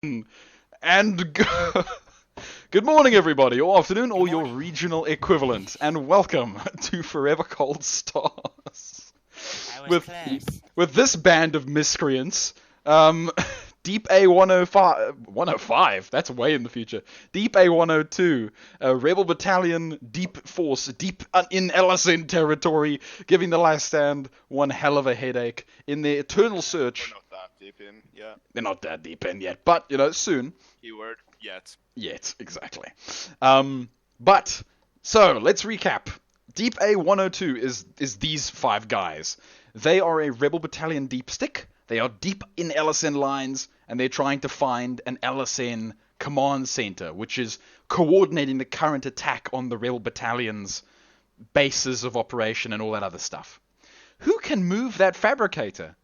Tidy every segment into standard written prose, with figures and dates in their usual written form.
And good morning, everybody, or afternoon, Good or your morning. regional equivalent, and welcome to Forever Cold Stars. I was With close. with this band of miscreants, um, Deep A105, 105, that's way in the future. Deep A102, Rebel Battalion, Deep Force, deep in LSN territory, giving the last stand one hell of a headache in their eternal We're search. not that deep in. Yeah. They're not that deep in yet, but soon. Keyword yet. Yet, exactly. But so let's recap. Deep A 102 is these five guys. They are a rebel battalion deep stick. They are deep in LSN lines, and they're trying to find an LSN command center, which is coordinating the current attack on the rebel battalion's bases of operation and all that other stuff. Who can move that fabricator?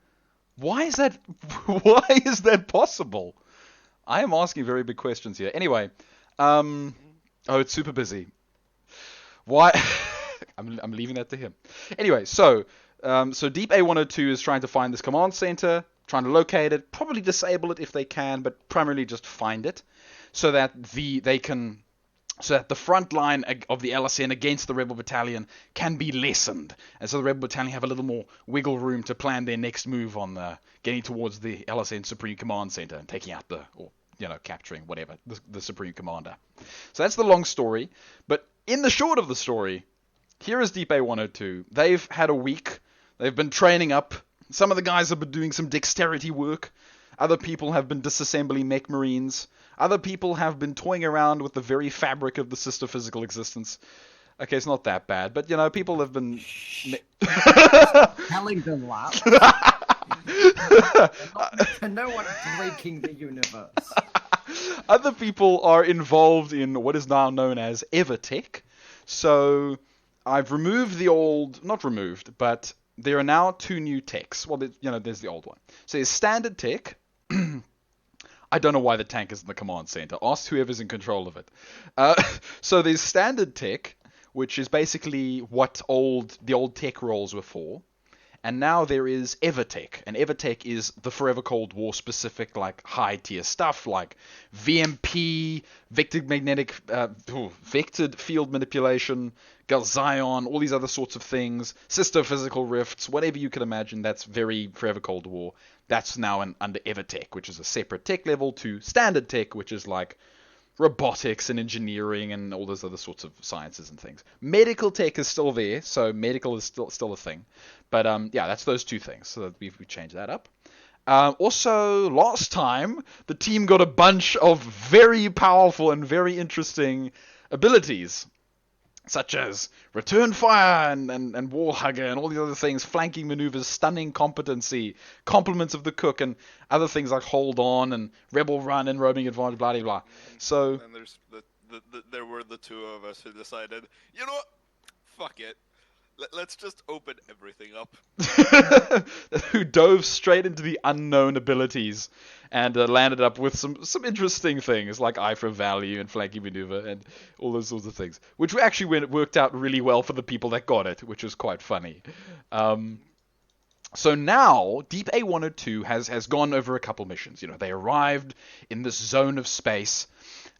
Why is that? Why is that possible? I am asking very big questions here. Anyway, um, oh, it's super busy. Why? I'm leaving that to him. Anyway, so Deep A102 is trying to find this command center, trying to locate it, probably disable it if they can, but primarily just find it, so that the front line of the LSN against the Rebel Battalion can be lessened, and so the Rebel Battalion have a little more wiggle room to plan their next move on getting towards the LSN Supreme Command Center and taking out capturing whatever the Supreme Commander. So that's the long story, but in the short of the story, here is Deep A102. They've had a week. They've been training up. Some of the guys have been doing some dexterity work. Other people have been disassembling mech marines. Other people have been toying around with the very fabric of the sister physical existence. Okay, it's not that bad, but people have been. Telling them that. To know what's breaking the universe. Other people are involved in what is now known as Evertech. So I've removed the old, not removed, but there are now two new techs. Well, there's the old one. So there's standard tech. I don't know why the tank is in the command center. Ask whoever's in control of it. So there's standard tech, which is basically what the old tech roles were for. And now there is Evertech, and Evertech is the Forever Cold War specific, like high tier stuff, like VMP, vectored field manipulation, Galzion, all these other sorts of things, sister physical rifts, whatever you can imagine. That's very Forever Cold War. That's now under Evertech, which is a separate tech level to standard tech, which is like robotics and engineering and all those other sorts of sciences and things. Medical tech is still there, so medical is still a thing. But yeah, that's those two things. So we've changed that up. Also, last time the team got a bunch of very powerful and very interesting abilities, such as return fire and wall hugger and all these other things, flanking maneuvers, stunning competency, compliments of the cook, and other things like hold on and rebel run and roaming advantage, blah blah blah. So And there's there were the two of us who decided, you know what? Fuck it. Let's just open everything up. who dove straight into the unknown abilities and landed up with some interesting things like eye for value and flanking maneuver and all those sorts of things, which actually worked out really well for the people that got it, which was quite funny. So now, Deep A102 has gone over a couple missions. They arrived in this zone of space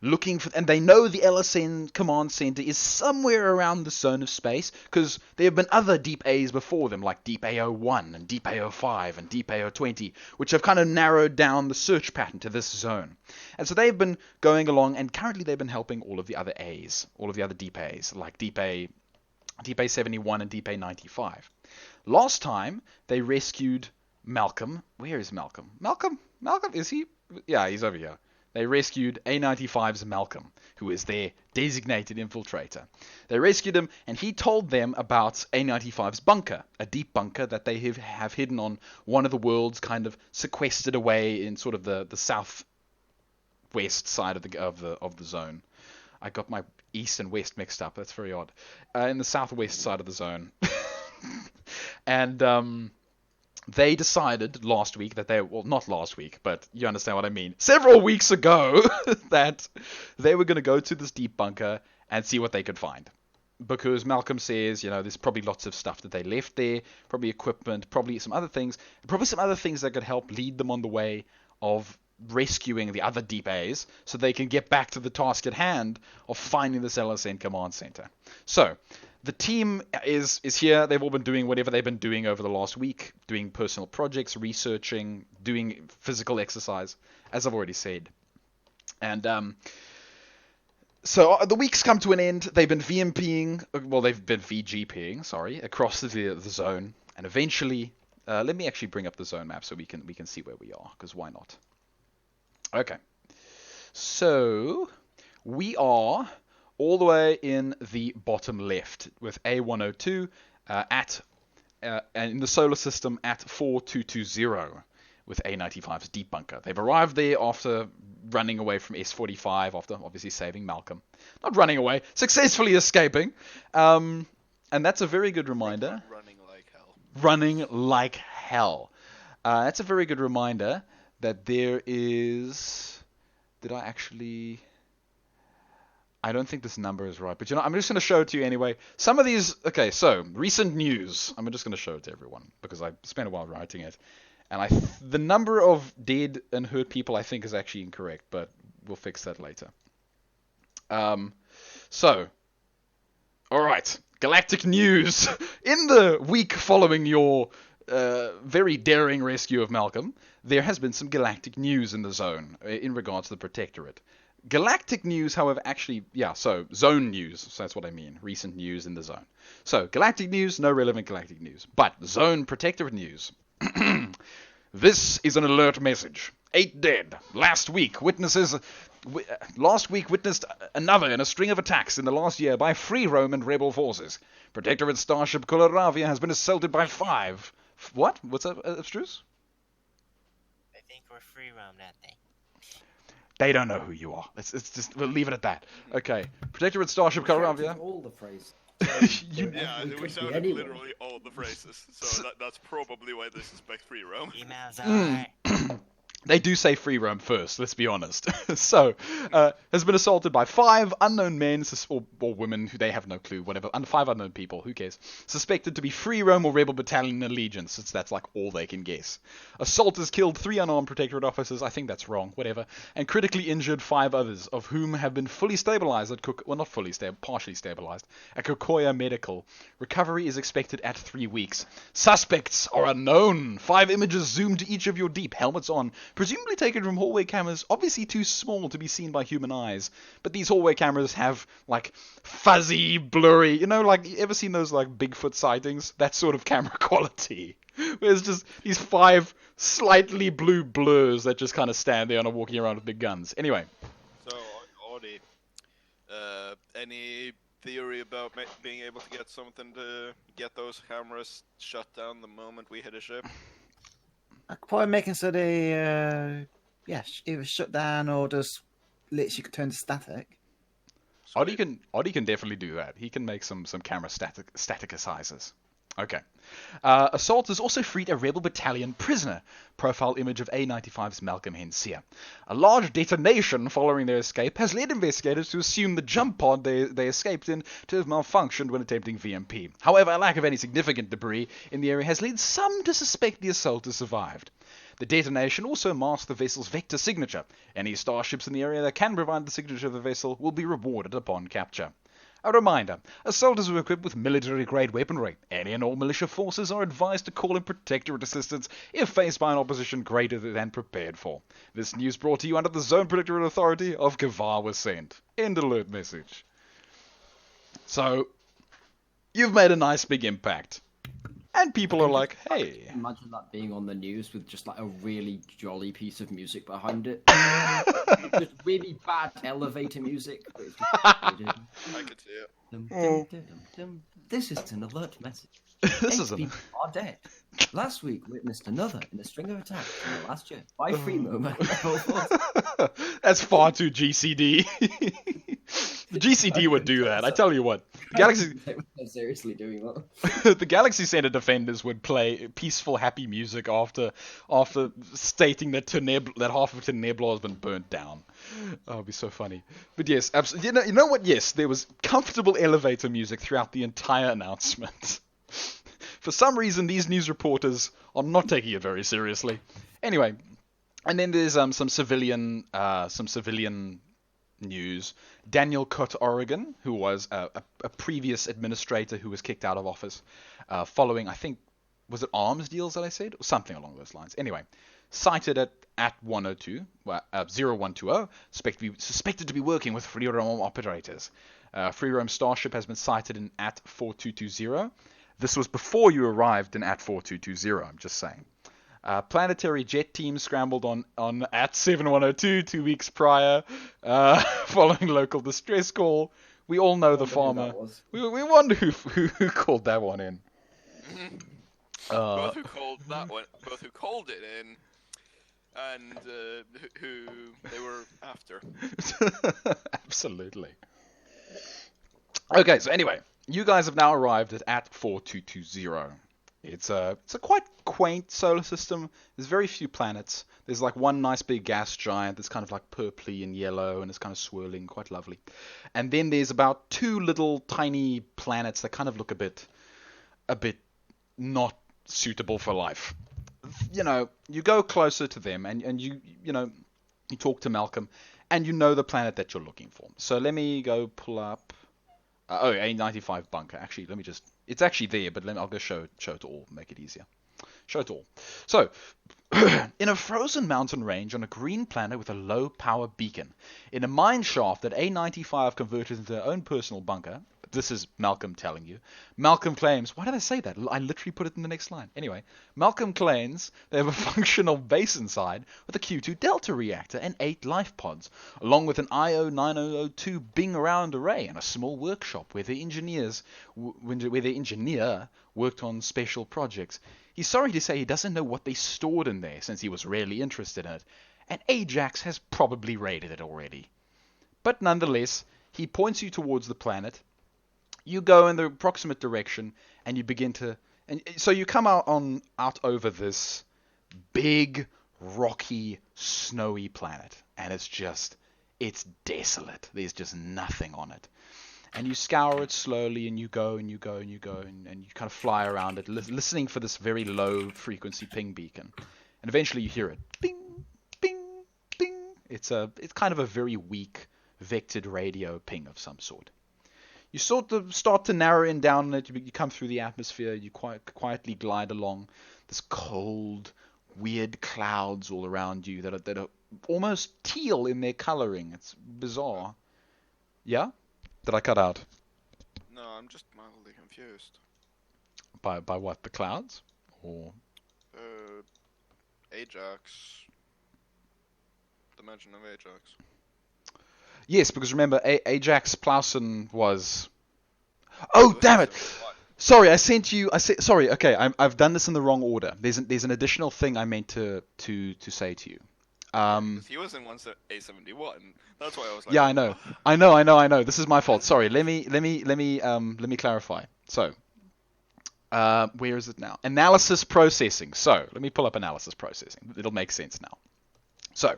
looking for, and they know the LSN command center is somewhere around the zone of space because there have been other Deep A's before them, like Deep A01 and Deep A05 and Deep A020, which have kind of narrowed down the search pattern to this zone. And so they've been going along, and currently they've been helping all of the other A's, all of the other Deep A's, like Deep A71 and Deep A95. Last time, they rescued Malcolm. Where is Malcolm? Malcolm, is he? Yeah, he's over here. They rescued A95's Malcolm, who is their designated infiltrator. They rescued him, and he told them about A95's bunker, a deep bunker that they have hidden on one of the worlds, kind of sequestered away in sort of the southwest side of the zone. I got my east and west mixed up. That's very odd. In the southwest side of the zone. And they decided last week that not last week, but you understand what I mean, several weeks ago, that they were going to go to this deep bunker and see what they could find. Because Malcolm says, there's probably lots of stuff that they left there, probably equipment, probably some other things that could help lead them on the way of rescuing the other Deep A's so they can get back to the task at hand of finding this LSN command center. So, the team is here. They've all been doing whatever they've been doing over the last week, doing personal projects, researching, doing physical exercise, as I've already said. And so the week's come to an end. They've been they've been VGPing, across the zone. And eventually, let me actually bring up the zone map so we can see where we are, because why not? Okay. So, we are all the way in the bottom left with A102 and in the solar system at 4220 with A95's deep bunker. They've arrived there after running away from S45 after obviously saving Malcolm. Not running away, successfully escaping. And that's a very good reminder. Running like hell. Running like hell. That's a very good reminder that there is... Did I actually... I don't think this number is right, but I'm just going to show it to you anyway. Some of these, okay, so recent news. I'm just going to show it to everyone because I spent a while writing it, and the number of dead and hurt people I think is actually incorrect, but we'll fix that later. So, all right, galactic news. In the week following your very daring rescue of Malcolm, there has been some galactic news in the zone in regards to the Protectorate. Galactic news, however, so zone news, so that's what I mean, recent news in the zone. So, galactic news, no relevant galactic news, but zone protectorate news. This is an alert message. 8 dead. Last week witnessed another in a string of attacks in the last year by free roam and rebel forces. Protectorate starship Koloravia has been assaulted by 5. What? What's that, Abstruse? I think we're free roam that thing. They don't know who you are. It's just, we'll leave it at that. Okay. Protectorate starship Koloravia. All the phrases. Yeah, we sounded literally all the phrases, so that's probably why they suspect free roam. Emails are... They do say free roam first, let's be honest. So, has been assaulted by 5 unknown men or women who they have no clue, whatever. 5 unknown people, who cares? Suspected to be free roam or rebel battalion allegiance, since that's like all they can guess. Assault has killed 3 unarmed Protectorate officers, I think that's wrong, whatever, and critically injured 5 others, of whom have been fully stabilized at not fully stable, partially stabilized at Kokoya Medical. Recovery is expected at 3 weeks. Suspects are unknown. 5 images zoomed to each of your deep, helmets on, presumably taken from hallway cameras, obviously too small to be seen by human eyes. But these hallway cameras have, like, fuzzy, blurry, you ever seen those, Bigfoot sightings? That sort of camera quality. Where it's just these 5 slightly blue blurs that just kind of stand there and are walking around with big guns. Anyway. So, Audie, any theory about being able to get something to get those cameras shut down the moment we hit a ship? I could probably make it so they, either shut down or just literally turn to static. Audie can definitely do that. He can make some camera staticizers. Okay. Assault has also freed a rebel battalion prisoner. Profile image of A95's Malcolm Hensia. A large detonation following their escape has led investigators to assume the jump pod they escaped in to have malfunctioned when attempting VMP. However, a lack of any significant debris in the area has led some to suspect the assaulters survived. The detonation also masked the vessel's vector signature. Any starships in the area that can provide the signature of the vessel will be rewarded upon capture. A reminder, assaulters are equipped with military-grade weaponry. Any and all militia forces are advised to call in Protectorate assistance if faced by an opposition greater than prepared for. This news brought to you under the Zone Protectorate Authority of Kavar was sent. End alert message. So, you've made a nice big impact. And people are like, hey. Imagine that being on the news with just a really jolly piece of music behind it. Just really bad elevator music. I could see it. This is an alert message. This is people are dead. Last week witnessed another in a string of attacks from the last year by free roamer. That's far too GCD. The GCD would do that, I tell you what. The Galaxy... I'm seriously doing that. The Galaxy Center defenders would play peaceful, happy music after stating that half of Teneblar has been burnt down. Oh, it'd be so funny. But yes, absolutely. You know what? Yes, there was comfortable elevator music throughout the entire announcement. For some reason, these news reporters are not taking it very seriously. Anyway, And then there's some civilian news. Daniel Cutt Oregon, who was a previous administrator who was kicked out of office following, I think, was it arms deals that I said? Or something along those lines. Anyway, cited at 102, 0120, suspected to be working with free roam operators. Free roam Starship has been cited in at 4220. This was before you arrived in at 4220, I'm just saying. Planetary jet team scrambled on at 7102 2 weeks prior, following local distress call. We all know the farmer. We wonder who called that one in. Both who called that one, both who called it in, and who they were after. Absolutely. Okay, so anyway, you guys have now arrived at 4220. It's a quite quaint solar system. There's very few planets. There's like one nice big gas giant that's kind of like purpley and yellow and it's kind of swirling, quite lovely. And then there's about 2 little tiny planets that kind of look a bit not suitable for life. You know, you go closer to them and you talk to Malcolm and you know the planet that you're looking for. So let me go pull up A95 bunker. Actually, let me just, it's actually there, but I'll go show it all, make it easier. Show it all. So, in a frozen mountain range on a green planet with a low power beacon, in a mine shaft that A95 converted into their own personal bunker, this is Malcolm telling you. Malcolm claims, why did I say that? I literally put it in the next line. Anyway, Malcolm claims they have a functional base inside with a Q2 Delta reactor and 8 life pods, along with an IO-9002 Bing around array and a small workshop where their engineer worked on special projects. He's sorry to say he doesn't know what they stored in there since he was rarely interested in it, and Ajax has probably raided it already. But nonetheless, he points you towards the planet. You go in the approximate direction, and you begin to... And so you come out over this big, rocky, snowy planet, and it's desolate. There's just nothing on it. And you scour it slowly, and you go, and you go, and you go, and you kind of fly around it, listening for this very low-frequency ping beacon. And eventually you hear it. Bing, bing, bing. It's kind of a very weak, vectored radio ping of some sort. You sort of start to narrow in down on it. You come through the atmosphere. You quietly glide along this cold, weird clouds all around you that are almost teal in their coloring. It's bizarre. Yeah? Did I cut out? No, I'm just mildly confused. By what? The clouds? Or Ajax. Dimension of Ajax. Yes, because remember, Ajax Plowson was... Oh, damn it! Sorry, I sent you... Sorry, okay, I've done this in the wrong order. There's an additional thing I meant to say to you. He was in A71. That's why I was like... Yeah, I know. This is my fault. Sorry, let me clarify. So, where is it now? Analysis processing. So, let me pull up analysis processing. It'll make sense now. So,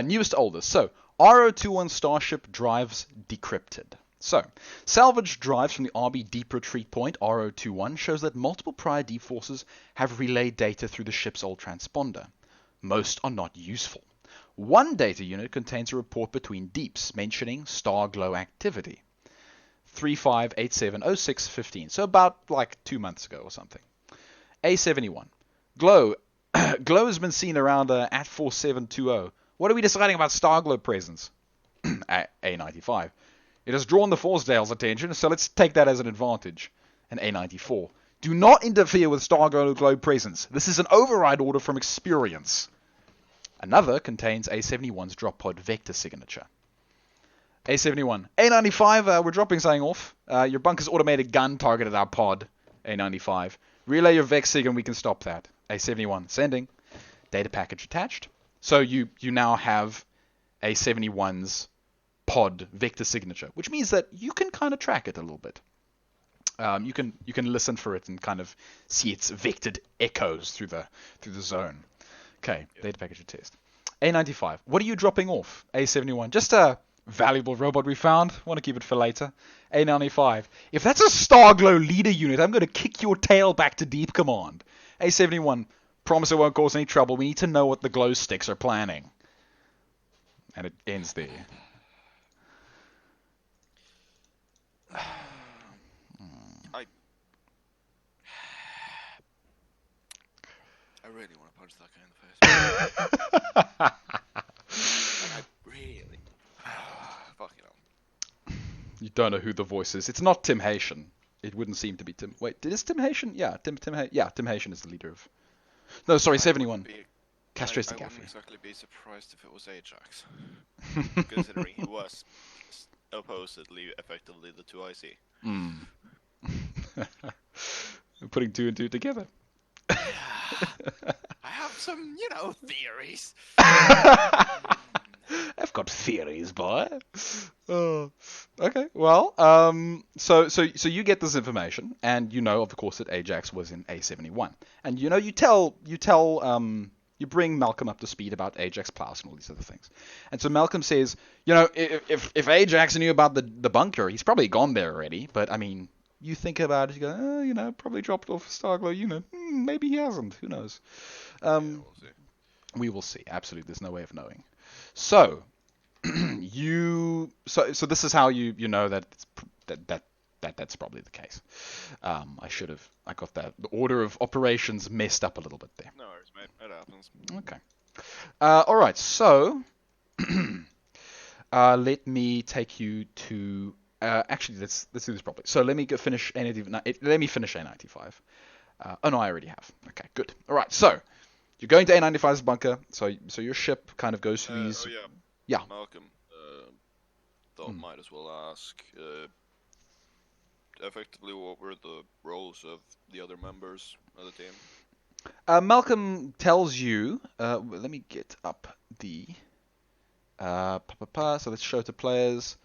newest to oldest. So, R021 Starship drives decrypted. So, salvage drives from the RB Deep Retreat Point, R021, shows that multiple prior deep forces have relayed data through the ship's old transponder. Most are not useful. One data unit contains a report between deeps mentioning star glow activity. 35870615, so about like 2 months ago or something. A71. Glow has been seen around at 4720. What are we deciding about star glow presence? A95. It has drawn the Forsdale's attention, so let's take that as an advantage. And A94. Do not interfere with star glow presence. This is an override order from experience. Another contains A71's drop pod vector signature. A71. A95, we're dropping something off. Your bunker's automated gun targeted our pod. A95. Relay your vex sig and we can stop that. A71. Sending. Data package attached. So you now have A71's pod vector signature, which means that you can kind of track it a little bit. You can listen for it and kind of see its vectored echoes through the zone. Okay, data package test. A95. What are you dropping off? A71. Just a valuable robot we found. Want to keep it for later. A95. If that's a Starglow leader unit, I'm going to kick your tail back to Deep Command. A71. Promise it won't cause any trouble. We need to know what the glow sticks are planning. And it ends there. I really want to punch that guy in the face. I really. Fucking hell. You don't know who the voice is. It's not Tim Haitian. It wouldn't seem to be Tim. Wait, is Tim Haitian? Yeah, Tim Haitian is the leader of. No, sorry, 71. Castrated I Cafe. wouldn't exactly be surprised if it was Ajax, considering he was supposedly effectively the 2IC. Putting two and two together. I have some, theories. I've got theories, boy. Oh, okay. Well, so you get this information, and you know, of course, that Ajax was in A71, and you bring Malcolm up to speed about Ajax Klaus and all these other things, and so Malcolm says, if Ajax knew about the bunker, he's probably gone there already. But I mean, you think about it, you go, probably dropped off Starglow. Maybe he hasn't. Who knows? We'll see. We will see. Absolutely, there's no way of knowing. So, so this is how you know that that's probably the case. I got the order of operations messed up a little bit there. No worries, mate. It happens. Okay. All right. So, let me take you to. Actually, let's do this properly. So let me finish A95. Let me finish A95. Oh no, I already have. Okay, good. All right. So. You're going to A95's bunker, so your ship kind of goes through these. Yeah. Malcolm, thought might as well ask. Effectively, what were the roles of the other members of the team? Malcolm tells you. Let me get up the. So let's show to players.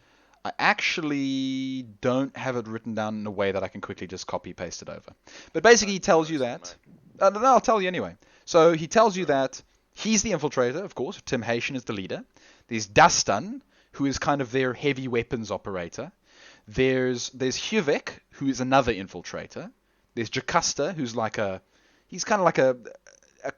I actually don't have it written down in a way that I can quickly just copy paste it over. But basically, he tells you that. No, I'll tell you anyway. So he tells you that he's the infiltrator, of course. Tim Haitian is the leader. There's Dustin, who is kind of their heavy weapons operator. There's Huvik, who is another infiltrator. There's Jocasta, who's he's kind of like a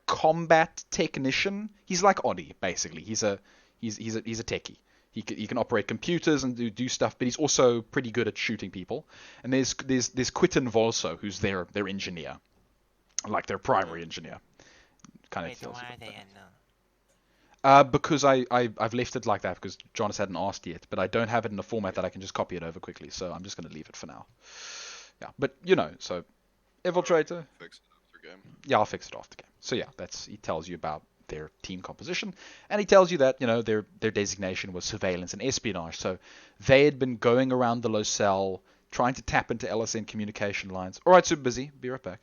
combat technician. He's like Oddie, basically. He's a techie. He can operate computers and do stuff, but he's also pretty good at shooting people. And there's Quitten Volso, who's their engineer, like their primary engineer. Wait, so why are they unknown? Because I've left it like that because Jonas hadn't asked yet, but I don't have it in a format that I can just copy it over quickly, so I'm just going to leave it for now. Yeah, but so infiltrator. Fix it after game. Yeah, I'll fix it after game. So yeah, he tells you about their team composition, and he tells you that their designation was surveillance and espionage. So they had been going around the Locell trying to tap into LSN communication lines. All right, super busy. Be right back.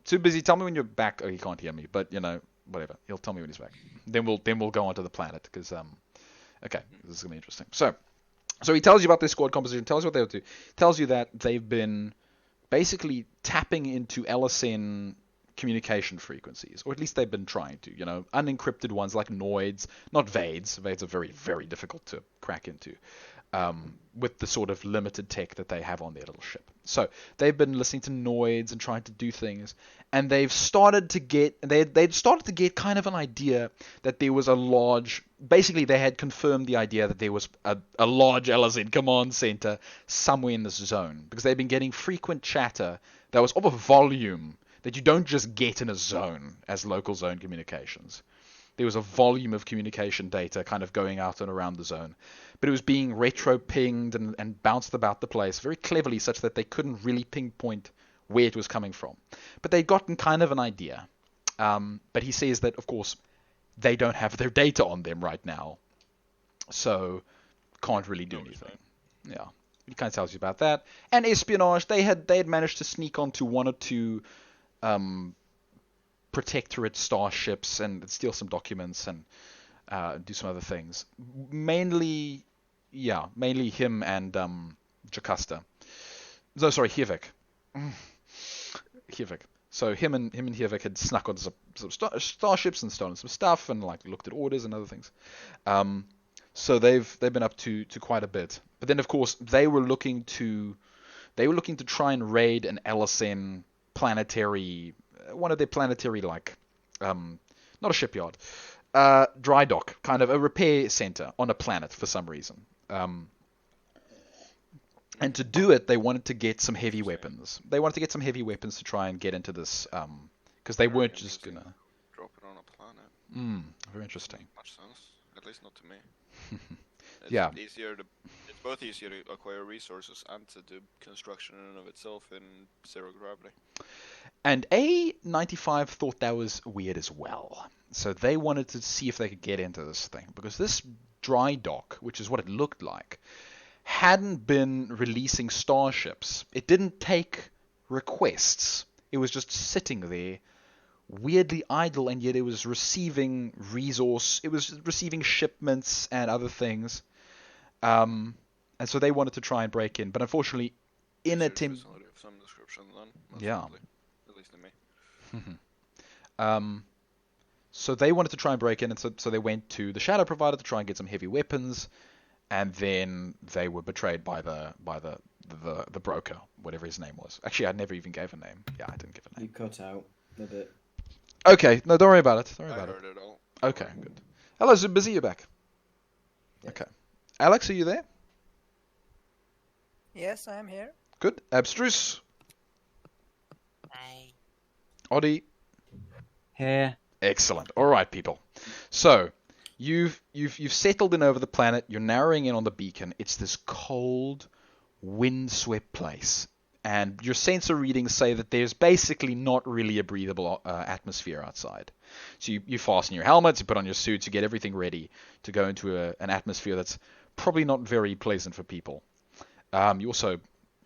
Too busy. Tell me when you're back. Oh, he can't hear me, but whatever. He'll tell me when he's back. Then we'll go onto the planet because okay, this is gonna be interesting. So he tells you about their squad composition. Tells you what they would do. Tells you that they've been basically tapping into LSN communication frequencies, or at least they've been trying to. Unencrypted ones like Noids, not Vades. Vades are very, very difficult to crack into. With the sort of limited tech that they have on their little ship. So they've been listening to Noids and trying to do things, and they'd started to get kind of an idea that there was basically they had confirmed the idea that there was a large LSN command center somewhere in this zone, because they've been getting frequent chatter that was of a volume that you don't just get in a zone as local zone communications. There was a volume of communication data kind of going out and around the zone. But it was being retro-pinged and bounced about the place very cleverly, such that they couldn't really pinpoint where it was coming from. But they'd gotten kind of an idea. But he says that, of course, they don't have their data on them right now. So can't really do anything. Yeah. He kind of tells you about that. And espionage, they had managed to sneak onto one or two protectorate starships and steal some documents and do some other things. Mainly him and Jocasta. No, sorry, Hivik. Hivik. So him and Hivik had snuck onto some starships and stolen some stuff and looked at orders and other things. So they've been up to quite a bit. But then of course they were looking to try and raid an LSN planetary one of their planetary not a shipyard, dry dock, kind of a repair center on a planet for some reason. And to do it, they wanted to get some heavy weapons. They wanted to get some heavy weapons to try and get into this, because they weren't just gonna. Drop it on a planet. Very interesting. Much sense. At least not to me. It's Yeah. It's both easier to acquire resources and to do construction in and of itself in zero gravity. And A95 thought that was weird as well. So they wanted to see if they could get into this thing. Because this dry dock, which is what it looked like, hadn't been releasing starships. It didn't take requests. It was just sitting there, weirdly idle, and yet it was receiving it was receiving shipments and other things. And so they wanted to try and break in. But unfortunately, in a team... Facility of some description then. most Yeah. likely, at least to me. So they wanted to try and break in, and so they went to the shadow provider to try and get some heavy weapons, and then they were betrayed by the broker, whatever his name was. Actually, I never even gave a name. Yeah, I didn't give a You name. cut out a bit. Okay, no, don't worry about it. Don't worry I about it. heard it all. Okay, good. Hello, Busy, you're back. Yeah. Okay. Alex, are you there? Yes, I am here. Good. Abstruse, Hi. Oddie. Here. Excellent. All right, people. So you've settled in over the planet. You're narrowing in on the beacon. It's this cold, windswept place, and your sensor readings say that there's basically not really a breathable atmosphere outside. So you fasten your helmets, you put on your suits, you get everything ready to go into an atmosphere that's probably not very pleasant for people. You also,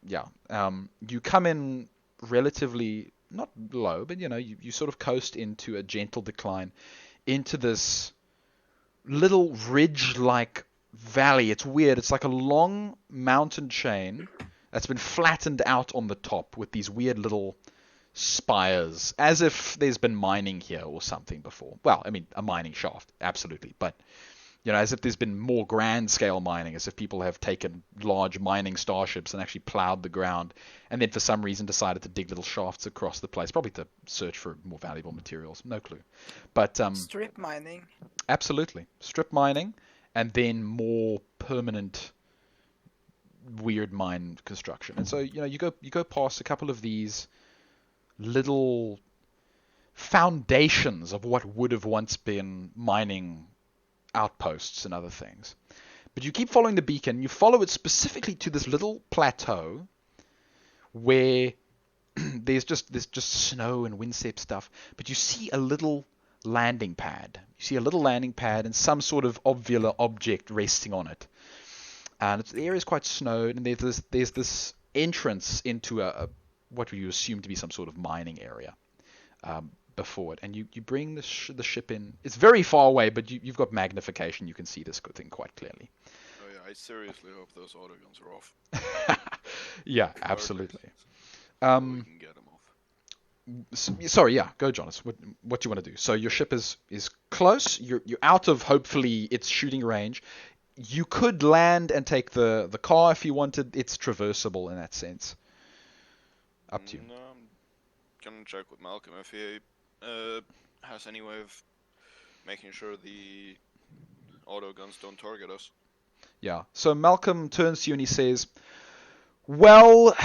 you come in relatively not low, but you sort of coast into a gentle decline into this little ridge-like valley. It's weird. It's like a long mountain chain that's been flattened out on the top with these weird little spires, as if there's been mining here or something before. Well, I mean, a mining shaft, absolutely, but as if there's been more grand scale mining, as if people have taken large mining starships and actually plowed the ground, and then for some reason decided to dig little shafts across the place, probably to search for more valuable materials. No clue. But Strip mining. absolutely, strip mining, and then more permanent weird mine construction. And so you go past a couple of these little foundations of what would have once been mining outposts and other things. But you keep following the beacon. You follow it specifically to this little plateau where there's just snow and windswept stuff. But you see a little landing pad. You see a little landing pad and some sort of obvular object resting on it. And the area is quite snowed, and there's this entrance into what you assume to be some sort of mining area before it, and you bring the ship in. It's very far away, but you've got magnification. You can see this thing quite clearly. Oh yeah, I seriously hope those autoguns are off. Yeah, absolutely. We can get them off. Sorry, yeah, go, Jonas. What do you want to do? So your ship is close. You're out of, hopefully, its shooting range. You could land and take the car if you wanted. It's traversable in that sense. Up to you. No, I'm gonna check with Malcolm if he has any way of making sure the autoguns don't target us. Yeah. So Malcolm turns to you and he says, well,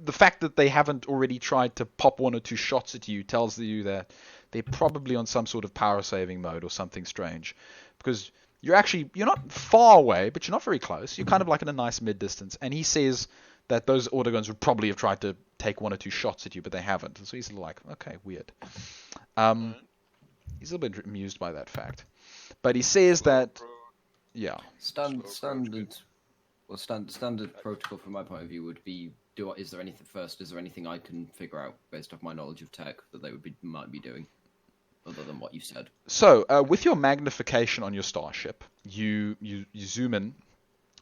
the fact that they haven't already tried to pop one or two shots at you tells you that they're probably on some sort of power saving mode or something strange. Because you're not far away, but you're not very close. You're kind of like in a nice mid-distance. And he says that those autoguns would probably have tried to take one or two shots at you, but they haven't. So he's like, okay, weird. He's a little bit amused by that fact. But he says that, yeah. Standard protocol from my point of view would be: is there anything I can figure out based off my knowledge of tech that they might be doing, other than what you said? So with your magnification on your starship, you zoom in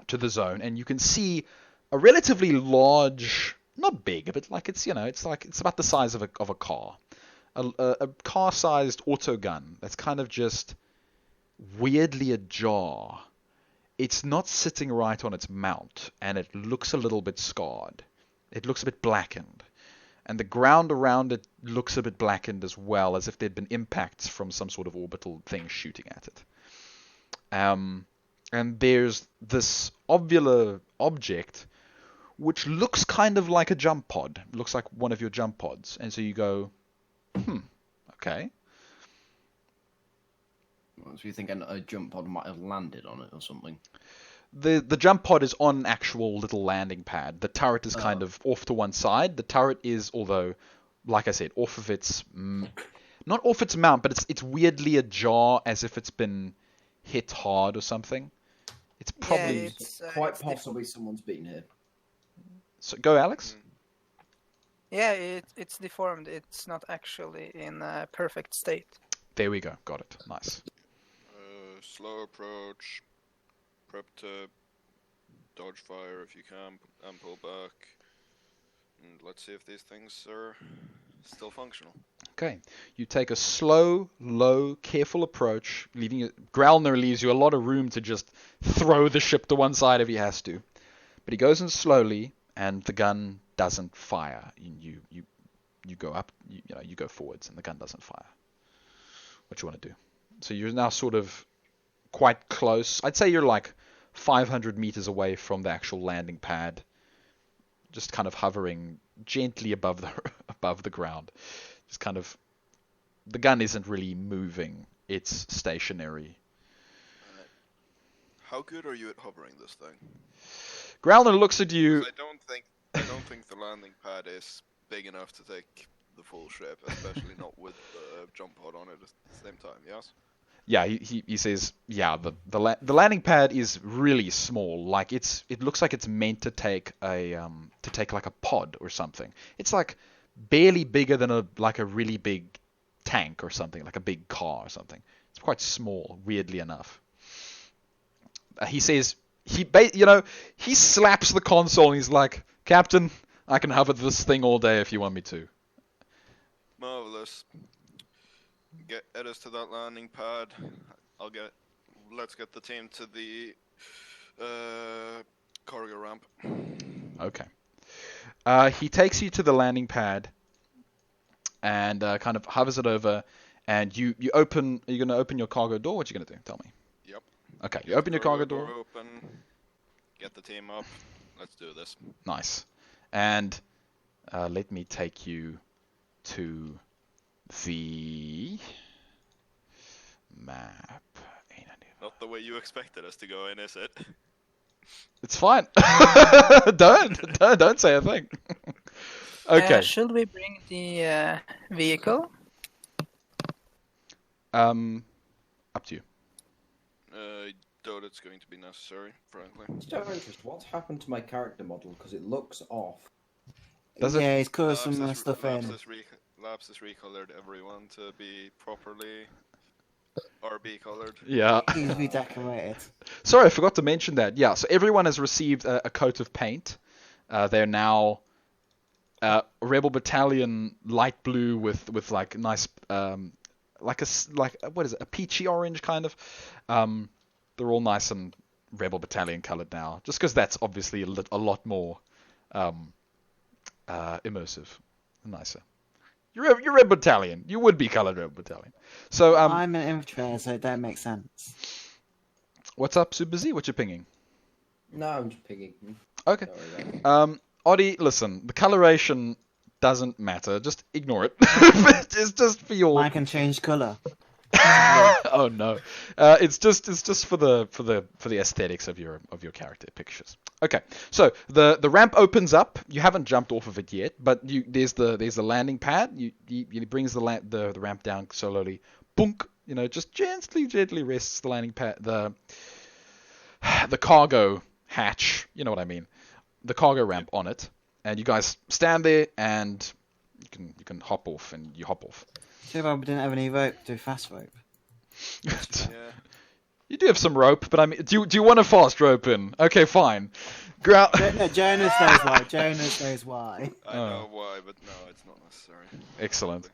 to the zone, and you can see a relatively large, not big, but like it's about the size of a car, a car-sized autogun that's kind of just weirdly ajar. It's not sitting right on its mount, and it looks a little bit scarred. It looks a bit blackened. and the ground around it looks a bit blackened as well, as if there'd been impacts from some sort of orbital thing shooting at it. And there's this ovular object which looks kind of like a jump pod. It looks like one of your jump pods. And so you go, okay. So you think a jump pod might have landed on it or something? The jump pod is on an actual little landing pad. The turret is kind of off to one side. The turret is, although, like I said, off of its... not off its mount, but it's weirdly ajar, as if it's been hit hard or something. It's probably... it's, Quite it's possibly someone's been here. So, go, Alex. Yeah, it's deformed. It's not actually in a perfect state. There we go. Got it. Nice. Slow approach. Prep to dodge fire if you can, and pull back. And let's see if these things are still functional. Okay. You take a slow, low, careful approach, leaving it... Growlner leaves you a lot of room to just throw the ship to one side if he has to. But he goes in slowly, and the gun doesn't fire. You go up, you go forwards, and the gun doesn't fire. What you want to do? So you're now sort of quite close. I'd say you're like 500 meters away from the actual landing pad, just kind of hovering gently above the ground. Just kind of, the gun isn't really moving; it's stationary. How good are you at hovering this thing? Growler looks at you. 'Cause I don't think the landing pad is big enough to take the full ship, especially not with the jump pod on it at the same time. Yes. Yeah, he says, yeah, the landing pad is really small. Like it looks like it's meant to take like a pod or something. It's like barely bigger than a really big tank or something, like a big car or something. It's quite small, weirdly enough. He says he slaps the console and he's like, Captain, I can hover this thing all day if you want me to. Marvelous. Get us to that landing pad. Let's get the team to the cargo ramp. Okay. He takes you to the landing pad and kind of hovers it over, and you open. Are you going to open your cargo door? What are you going to do? Tell me. Yep. Okay. You open your cargo door. Open. Get the team up. Let's do this. Nice. And let me take you to the map. Not the way you expected us to go in, is it? It's fine. don't say a thing. Okay. Should we bring the vehicle? Up to you. I doubt it's going to be necessary, frankly. Just out of interest, what's happened to my character model? Because it looks off. Does it? Yeah, he's caused some stuff in. Labs has recolored everyone to be properly RB colored. Yeah. He's redecorated. Sorry, I forgot to mention that. Yeah, so everyone has received a coat of paint. They're now Rebel Battalion light blue with like nice what is it? A peachy orange kind of. They're all nice and Rebel Battalion colored now, just because that's obviously a lot more immersive, and nicer. You're Rebel Battalion. You would be colored Rebel Battalion. So I'm an infantry, so it don't make sense. What's up, Super Z? What you pinging? No, I'm just pinging. Okay. Don't worry about it. Oddie, listen, the coloration doesn't matter. Just ignore it. It's just for your. I can change colour. Oh no. It's just for the aesthetics of your character pictures. Okay. So the ramp opens up. You haven't jumped off of it yet, but there's the landing pad. He brings the ramp down slowly. Boonk. Just gently rests the landing pad. The cargo hatch. You know what I mean. The cargo ramp on it, and you guys stand there, and you can hop off, and you hop off. Too bad we didn't have any rope to do fast rope. Yeah. You do have some rope, but I mean, do you want a fast rope in? Okay, fine. No, Jonas knows why. Jonas knows why. I know why, but no, it's not necessary. Excellent.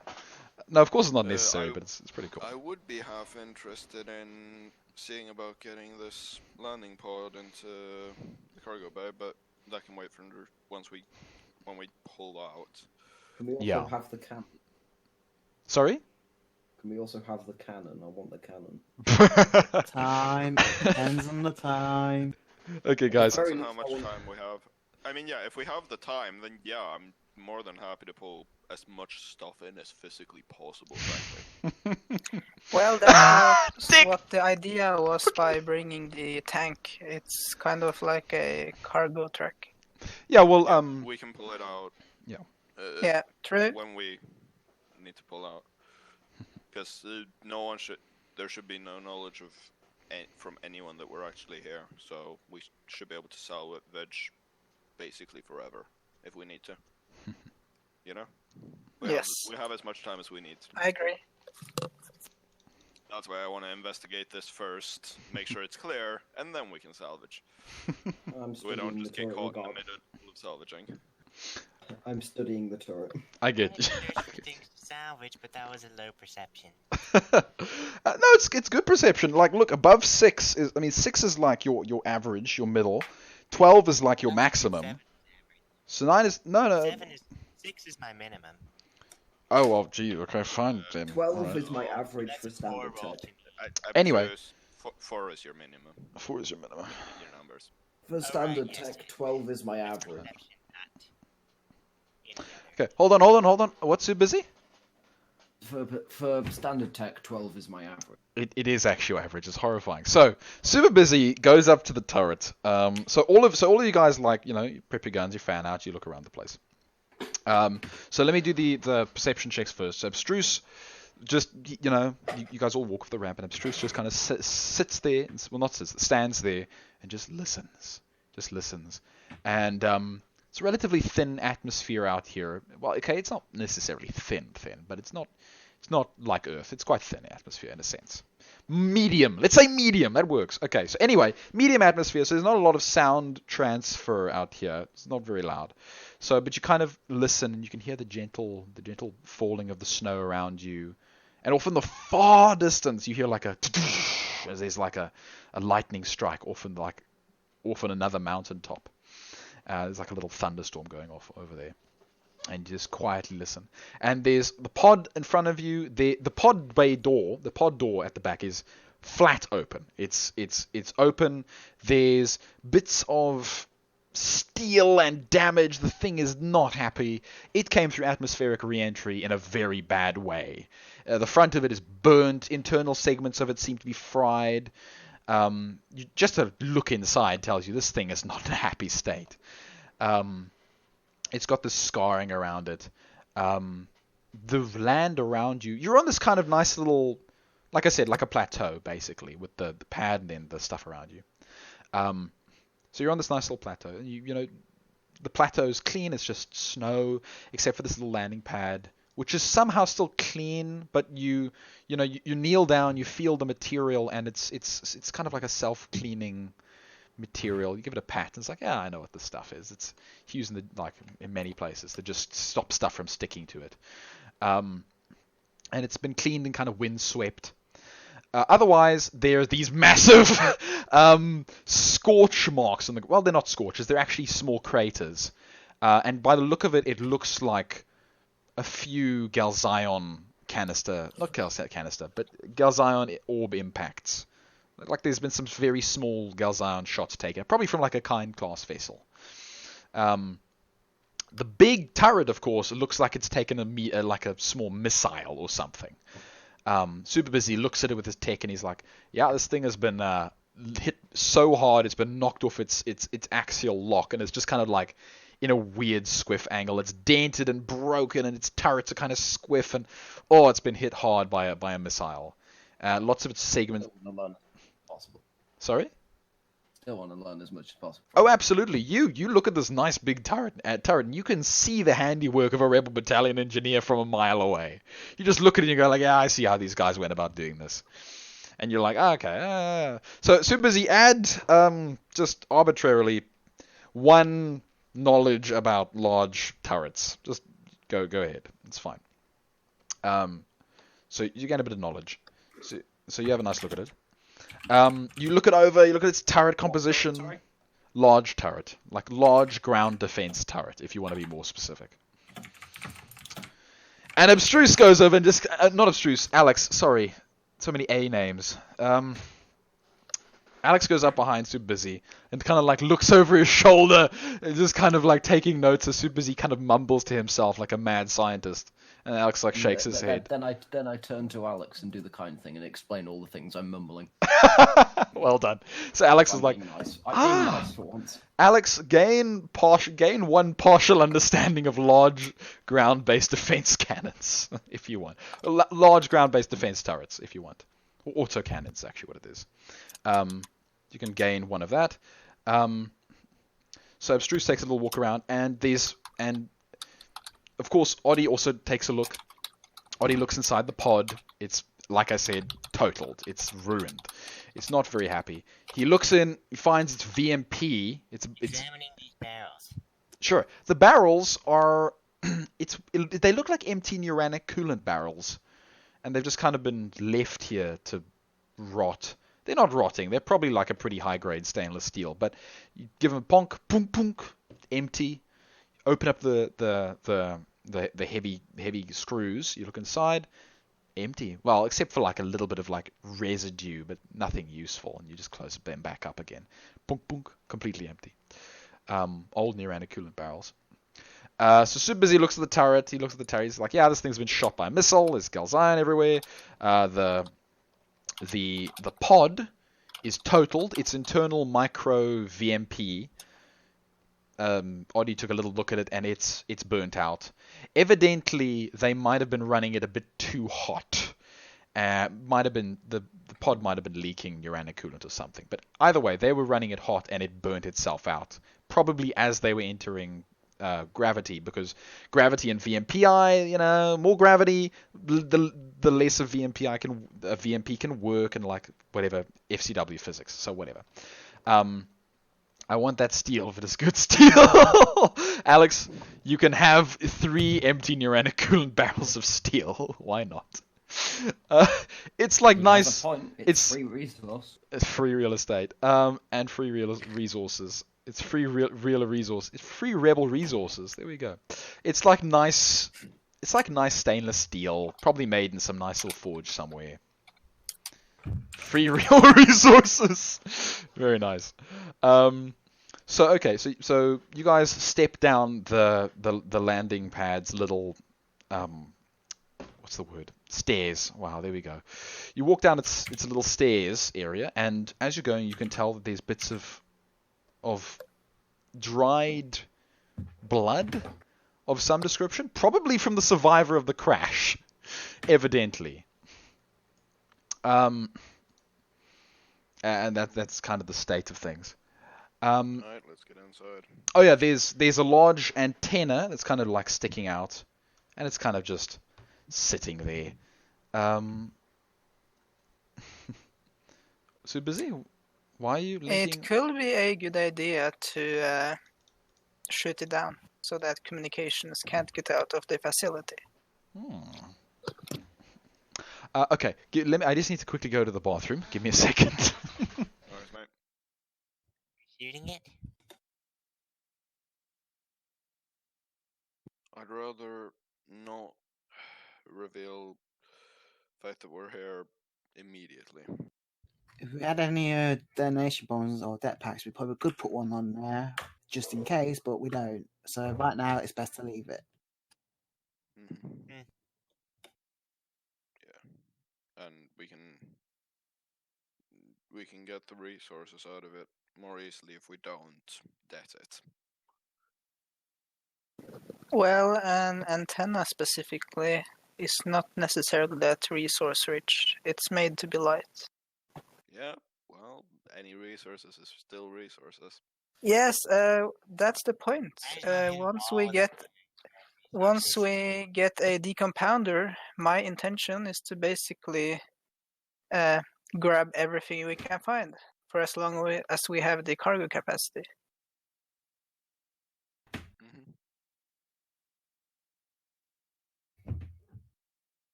No, of course it's not necessary, but it's pretty cool. I would be half interested in seeing about getting this landing pod into the cargo bay, but that can wait for when we pull out. Can we also Yeah. have the cannon? Sorry? Can we also have the cannon? I want the cannon. Time depends on the time. Okay, guys. Depends Very on how much much I want- time we have. I mean, yeah, if we have the time, then yeah, I'm more than happy to pull as much stuff in as physically possible, frankly. Well, that's what the idea was by bringing the tank. It's kind of like a cargo truck. Yeah, well, We can pull it out. Yeah. Yeah, true. When we need to pull out, because there should be no knowledge of from anyone that we're actually here. So we should be able to salvage basically forever if we need to. You know? Yes. We have as much time as we need. I agree. That's why I want to investigate this first, make sure it's clear, and then we can salvage. I'm So we don't studying the just get turret. caught in the regard- middle of salvaging. I'm studying the turret. I I get think there's things to salvage, but that was a low perception. No, it's good perception. Like, look, above 6 is, I mean, 6 is like your average, your middle. 12 is like your maximum. Seven, So 9 is, no. 6 is my minimum. Oh, well, gee, okay, fine then. 12 Alright. is my average for That's a poor standard roll tech. to me. Anyway. 4 is your minimum, 4 is your minimum. your numbers. For standard yes. tech, 12 is my average. Perception, not any other. Okay, hold on. What's too busy? For standard tech, 12 is my average. It is actually your average. It's horrifying. So super busy goes up to the turret. So all of you guys, like, you prep your guns, you fan out, you look around the place. So let me do the perception checks first. So Abstruse, just you guys all walk up the ramp, and Abstruse just kind of sits there, well, not sits, stands there and just listens, and it's a relatively thin atmosphere out here. Well, okay, it's not necessarily thin, but it's not like Earth. It's quite thin atmosphere in a sense. Medium. Let's say medium. That works. Okay, so anyway, medium atmosphere. So there's not a lot of sound transfer out here. It's not very loud. So, but you kind of listen, and you can hear the gentle falling of the snow around you. And off in the far distance, you hear like as there's like a lightning strike off on another mountaintop. There's like a little thunderstorm going off over there. And you just quietly listen. And there's the pod in front of you. The pod door at the back is flat open. It's open. There's bits of steel and damage. The thing is not happy. It came through atmospheric re-entry in a very bad way. The front of it is burnt. Internal segments of it seem to be fried. Just a look inside tells you this thing is not in a happy state. It's got this scarring around it. The land around you, you're on this kind of nice little, like I said, like a plateau, basically, with the pad and then the stuff around you. So you're on this nice little plateau. And you the plateau's clean. It's just snow, except for this little landing pad, which is somehow still clean, but you kneel down, you feel the material, and it's kind of like a self-cleaning material. You give it a pat, and it's like, yeah, I know what this stuff is. It's used in many places to just stop stuff from sticking to it. And it's been cleaned and kind of windswept. Otherwise, there are these massive scorch marks on the. Well, they're not scorches; they're actually small craters. And by the look of it, it looks like a few Galzion canister, not canister, but Galzion orb impacts. Like there's been some very small Galzion shots taken, probably from like a kind class vessel. The big turret, of course, looks like it's taken like a small missile or something. Super busy looks at it with his tech, and he's like, "Yeah, this thing has been hit so hard, it's been knocked off its axial lock, and it's just kind of like in a weird squiff angle. It's dented and broken, and its turrets are kind of squiff, and it's been hit hard by a missile. Lots of its segments." Still want to learn possible. Sorry? Still want to learn as much as possible. Oh, absolutely. You look at this nice big turret, and you can see the handiwork of a Rebel Battalion engineer from a mile away. You just look at it and you go like, yeah, I see how these guys went about doing this. And you're like, okay. So super busy. Add just arbitrarily 1 knowledge about large turrets. Just go ahead. It's fine. So you get a bit of knowledge. So you have a nice look at it. You look at its turret composition. Sorry? Large turret, like large ground defense turret, if you want to be more specific. And Abstruse goes over and just not Abstruse, Alex. Sorry, so many A names. Alex goes up behind Super Busy and kind of like looks over his shoulder and just kind of like taking notes as Super Busy kind of mumbles to himself like a mad scientist. And Alex like shakes his head. Then I turn to Alex and do the kind thing and explain all the things I'm mumbling. Well done. So Alex is I'm like, being nice. I'm being nice for once. Alex, gain one partial understanding of large ground-based defense cannons, if you want. Large ground-based defense turrets, if you want. Or auto cannons, actually, what it is. You can gain one of that. So Abstruse takes a little walk around, and of course, Oddie also takes a look. Oddie looks inside the pod. It's, like I said, totaled. It's ruined. It's not very happy. He looks in, he finds it's VMP. It's Examining these barrels. Sure. The barrels are they look like empty Uranic coolant barrels, and they've just kind of been left here to rot. They're not rotting. They're probably like a pretty high grade stainless steel, but you give them a ponk, punk, punk, empty. Open up the heavy screws. You look inside, empty. Well, except for like a little bit of like residue, but nothing useful. And you just close them back up again. Punk, punk, completely empty. Old Uranic coolant barrels. So Super Busy looks at the turret. He looks at the turret. He's like, yeah, this thing's been shot by a missile. There's Galzion everywhere. The pod is totaled. Its internal micro VMP. Oddie took a little look at it, and it's burnt out. Evidently, they might have been running it a bit too hot. Might have been the pod might have been leaking uranic coolant or something. But either way, they were running it hot, and it burnt itself out. Probably as they were entering gravity, because gravity and VMPI, more gravity, the less of VMP can work, and like whatever FCW physics. So whatever. I want that steel if it is good steel. Alex, you can have 3 empty Uranic coolant barrels of steel. Why not? It's like nice. It's free resource. It's free real estate. And free real resources. It's free real resource. It's free rebel resources. There we go. It's like nice. It's like nice stainless steel, probably made in some nice little forge somewhere. Free real resources. Very nice. So okay, so you guys step down the landing pad's little what's the word? Stairs. Wow, there we go. You walk down its little stairs area, and as you're going, you can tell that there's bits of dried blood of some description, probably from the survivor of the crash, evidently. And that's kind of the state of things. Alright, let's get inside. Oh yeah, there's a large antenna that's kind of like sticking out, and it's kind of just sitting there. So Busy, why are you linking? It could be a good idea to shoot it down so that communications can't get out of the facility. Okay, I just need to quickly go to the bathroom. Give me a second. Alright, mate. Shooting it? I'd rather not reveal the fact that we're here immediately. If we had any detonation bombs or det packs, we probably could put one on there just in case, but we don't. So right now, it's best to leave it. Mm-hmm. Yeah, and we can get the resources out of it more easily if we don't det it. Well, an antenna specifically is not necessarily that resource rich. It's made to be light. Yeah, well, any resources is still resources. Yes, that's the point. Once we get a decompounder, my intention is to basically grab everything we can find for as long as we have the cargo capacity. Mm-hmm.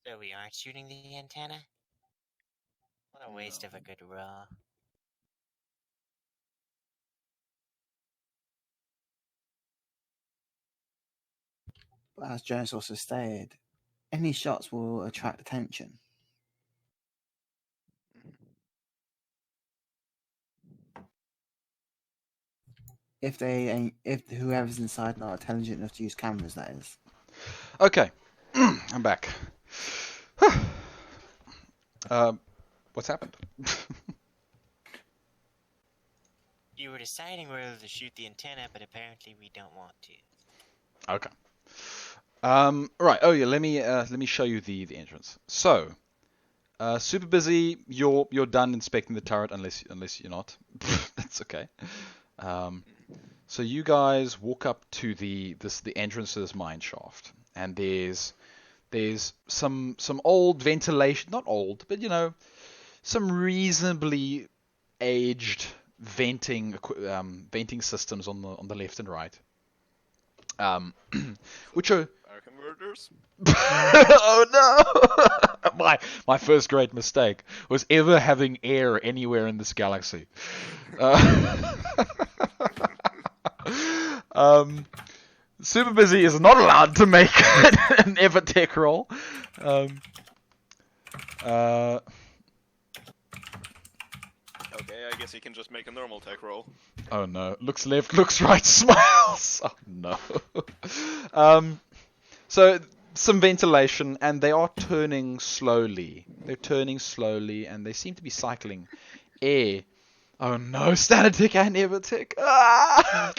So we aren't shooting the antenna? What a waste of a good raw. But as Jones also stated, any shots will attract attention. If they ain't, if whoever's inside not intelligent enough to use cameras, that is. Okay, I'm back. What's happened? You were deciding whether to shoot the antenna, but apparently we don't want to. Okay. Right. Oh yeah. Let me show you the entrance. So, super busy. You're done inspecting the turret, unless you're not. That's okay. So you guys walk up to the entrance to this mine shaft, and there's some old ventilation, not old, but some reasonably aged venting systems on the left and right. Which are Air converters? oh no! my first great mistake was ever having air anywhere in this galaxy. Super busy is not allowed to make an Evertech roll. Okay, I guess he can just make a normal tech roll. Oh no! Looks left, looks right, smiles. Oh no! So some ventilation, and they are turning slowly. They're turning slowly, and they seem to be cycling air. Oh no! Statitic and Evertech. Ah!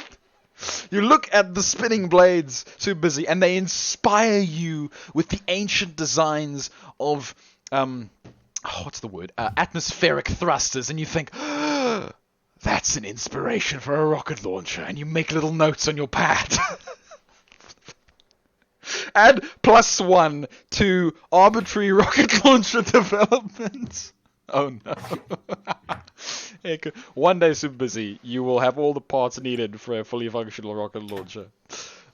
You look at the spinning blades, so busy, and they inspire you with the ancient designs of what's the word? Atmospheric thrusters, and you think, that's an inspiration for a rocket launcher, and you make little notes on your pad. Add +1 to arbitrary rocket launcher development. Oh no. Heck, one day, super busy, you will have all the parts needed for a fully functional rocket launcher.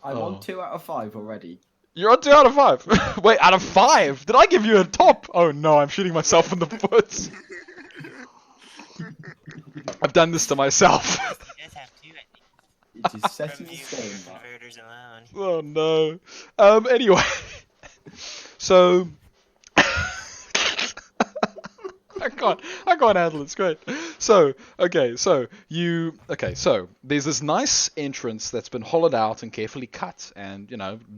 I'm on 2 out of 5 already. You're on 2 out of 5. Wait, out of 5? Did I give you a top? Oh no, I'm shooting myself in the foot. I've done this to myself. You guys have two, I think. It is set From in the stone. converters alone. Oh no. Anyway. So I can't handle it. It's great. So there's this nice entrance that's been hollowed out and carefully cut, and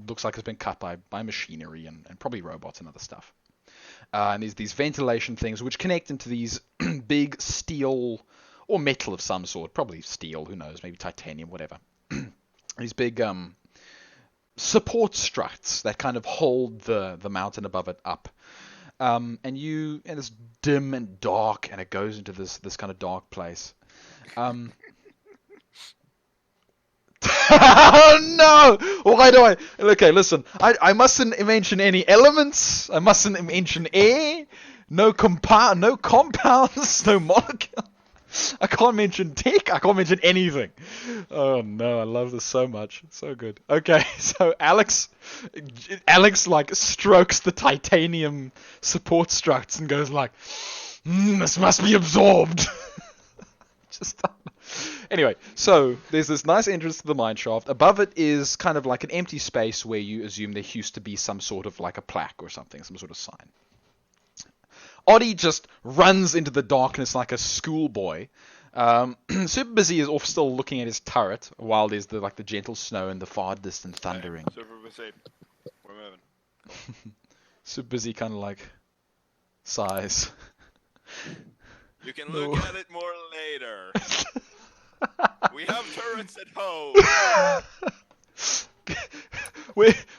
looks like it's been cut by machinery and probably robots and other stuff. And there's these ventilation things which connect into these big steel or metal of some sort, probably steel, who knows, maybe titanium, whatever. These big support struts that kind of hold the mountain above it up. And it's dim and dark, and it goes into this kind of dark place. Oh no! Why do I? Okay, listen. I mustn't mention any elements. I mustn't mention air. No compounds. No molecules. I can't mention tech. I can't mention anything. Oh no, I love this so much. It's so good. Okay, so Alex like strokes the titanium support struts and goes like, this must be absorbed. Just anyway, so there's this nice entrance to the mine shaft. Above it is kind of like an empty space where you assume there used to be some sort of like a plaque or something, some sort of sign. Oddie just runs into the darkness like a schoolboy. Super busy is off still looking at his turret while there's the gentle snow and the far distant thundering. Super busy. We're moving. Super busy kind of like sighs. You can look at it more later. We have turrets at home.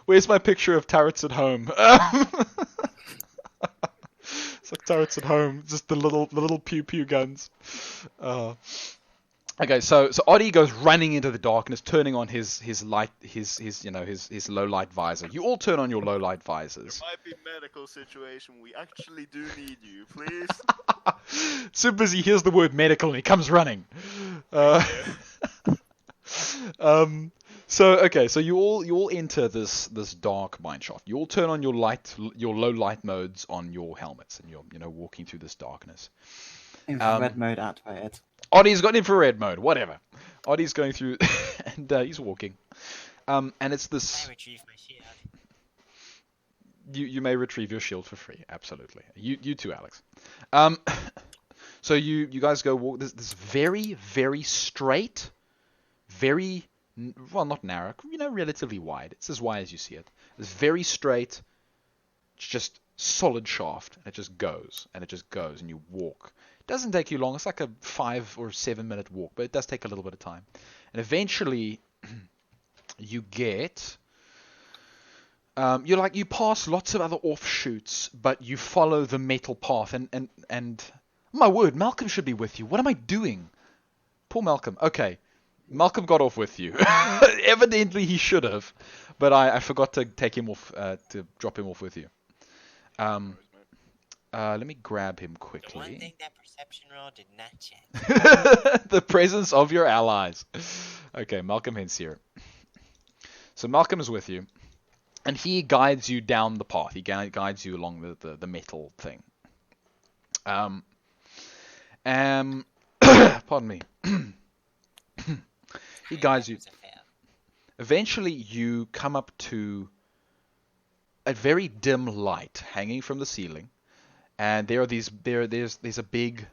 Where's my picture of turrets at home? It's like turrets at home, just the little pew pew guns. Okay, so Oddie goes running into the darkness, turning on his light, his low light visor. You all turn on your low light visors. There might be medical situation. We actually do need you, please. So busy hears the word medical and he comes running. So you all enter this dark mine shaft. You all turn on your low light modes on your helmets, and you're walking through this darkness. Infrared mode activated. Oddie's got infrared mode, whatever. Oddie's going through, and he's walking. And it's this. I retrieve my shield. You may retrieve your shield for free, absolutely. You too, Alex. So you guys go walk this very, very straight, very, well, not narrow, relatively wide. It's as wide as you see it. This very straight, just solid shaft, and it just goes, and you walk. It doesn't take you long. It's like a 5 or 7 minute walk, but it does take a little bit of time. And eventually, you get... you pass lots of other offshoots, but you follow the metal path, and my word, Malcolm should be with you. What am I doing? Poor Malcolm. Okay, Malcolm got off with you. Evidently he should have, but I forgot to take him off, to drop him off with you. Let me grab him The one quickly. thing that perception roll did not check. The presence of your allies. Okay, Malcolm Hintz here. So Malcolm is with you. And he guides you down the path. He guides you along the metal thing. Pardon me. He guides you. That was a fail. Eventually, you come up to a very dim light hanging from the ceiling, and there's a big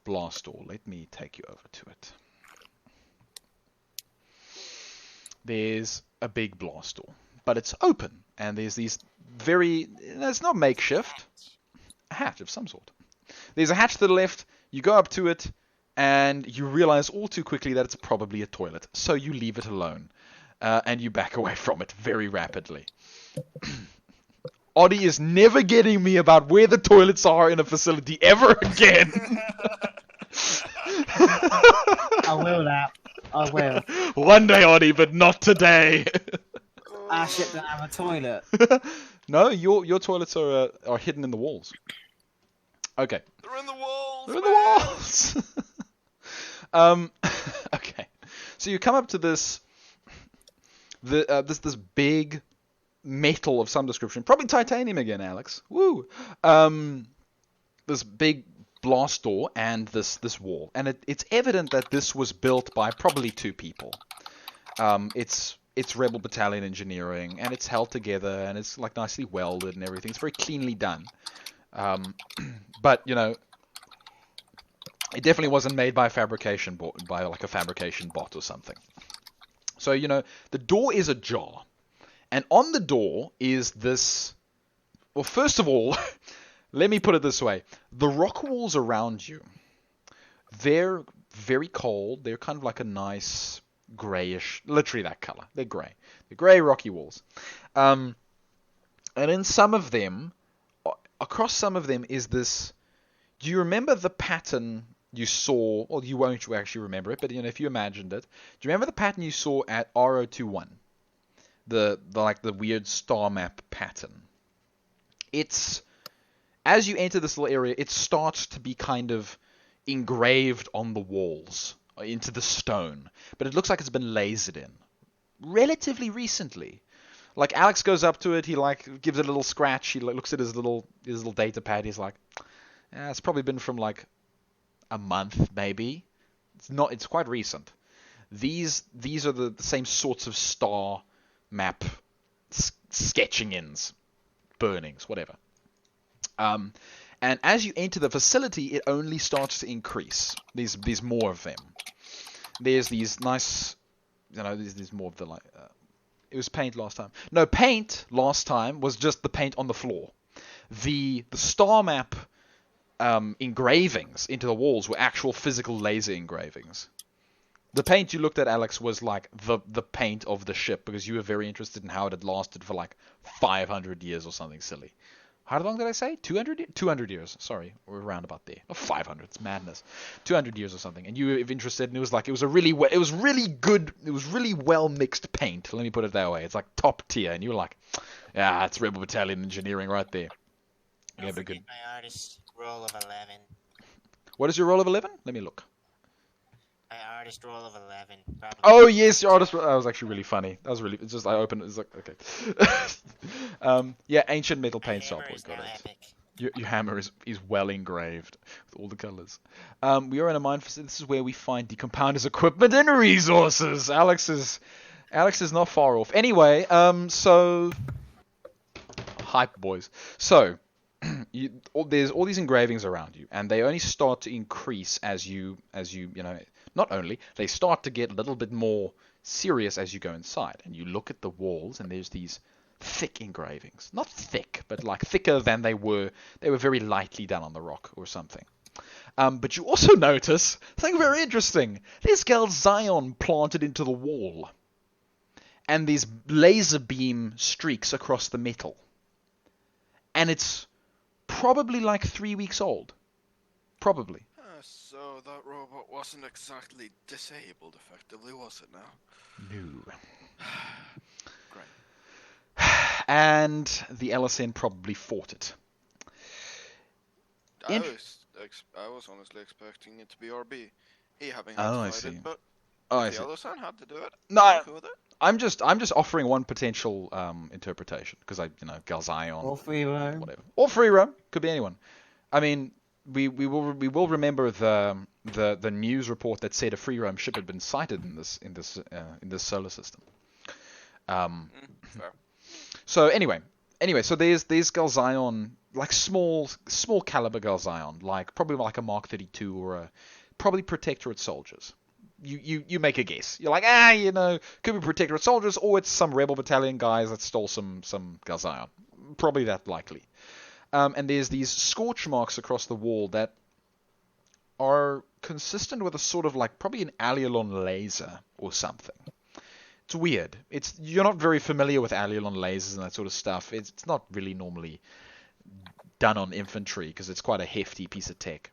blast door. Let me take you over to it. There's a big blast door, but it's open, and there's these it's not makeshift, a hatch of some sort. There's a hatch to the left, you go up to it, and you realize all too quickly that it's probably a toilet, so you leave it alone, and you back away from it very rapidly. Oddie is never getting me about where the toilets are in a facility ever again. I will now. I will. One day, Oddie, but not today. Our ship don't have a toilet. No, your toilets are hidden in the walls. Okay. They're in the walls. They're in the man! walls. Okay. So you come up to this big metal of some description, probably titanium again, Alex. Woo. This big blast door and this wall, and it's evident that this was built by probably 2 people. It's Rebel Battalion engineering, and it's held together, and it's like nicely welded and everything. It's very cleanly done. But it definitely wasn't made by a fabrication bot or something. So the door is ajar, and on the door is this. Well, first of all, let me put it this way: the rock walls around you, they're very cold. They're kind of like a nice grayish, literally that color. They're grey. They're grey rocky walls. And in some of them, across some of them is this. Do you remember the pattern you saw? Well, you won't actually remember it, but if you imagined it, do you remember the pattern you saw at A102? The weird star map pattern. It's as you enter this little area, it starts to be kind of engraved on the walls into the stone, but it looks like it's been lasered in relatively recently. Like Alex goes up to it, he gives it a little scratch. He looks at his little data pad. He's like, it's probably been from like a month, maybe. It's quite recent. These are the same sorts of star map sketching ins, burnings, whatever. And as you enter the facility, it only starts to increase. There's more of them. There's these nice, there's more of the it was paint last time. No, paint last time was just the paint on the floor. The star map engravings into the walls were actual physical laser engravings. The paint you looked at, Alex, was like the paint of the ship, because you were very interested in how it had lasted for like 500 years or something silly. How long did I say? 200? 200 years. Sorry, we're around about there. Not 500. It's madness. 200 years or something. And you were interested, and it was really good. It was really well mixed paint. Let me put it that way. It's like top tier. And you were like, yeah, it's Rebel Battalion engineering right there. Don't forget my artist roll of 11. What is your roll of 11? Let me look. Artist roll of 11. Probably. Oh yes, your artist. That was actually really funny. That was really. It's just I opened it. It's like okay. Yeah, ancient metal My paint hammer sample. is Got now it. epic. Your hammer is well engraved with all the colors. We are in a mine facility. This is where we find the compounder's equipment and resources. Alex is not far off. Anyway, so hype boys. So there's all these engravings around you, and they only start to increase as you know. Not only they start to get a little bit more serious as you go inside, and you look at the walls, and there's these thick engravings. Not thick, but like thicker than they were. They were very lightly done on the rock or something. But you also notice something very interesting. There's Galzion planted into the wall, and these laser beam streaks across the metal. And it's probably like 3 weeks old. Probably. So that robot wasn't exactly disabled effectively, was it now? No. Great. And the LSN probably fought it. I was honestly expecting it to be RB. He having had Oh, to I fight see. it, but Oh, I the see. other son had to do it. No, I'm okay with it. I'm just offering one potential interpretation because Galzion, All free roam. whatever, or free roam, could be anyone. I mean, we will remember the news report that said a free roam ship had been sighted in this solar system. Fair. So anyway, so there's Galzion, like small caliber Galzion, like probably like a Mark 32 or probably Protectorate soldiers. You make a guess. You're like, could be Protectorate soldiers, or it's some rebel battalion guys that stole some Galzion. Probably that likely. And there's these scorch marks across the wall that are consistent with a sort of like probably an Allialon laser or something. It's weird. You're not very familiar with Allialon lasers and that sort of stuff. It's not really normally done on infantry because it's quite a hefty piece of tech.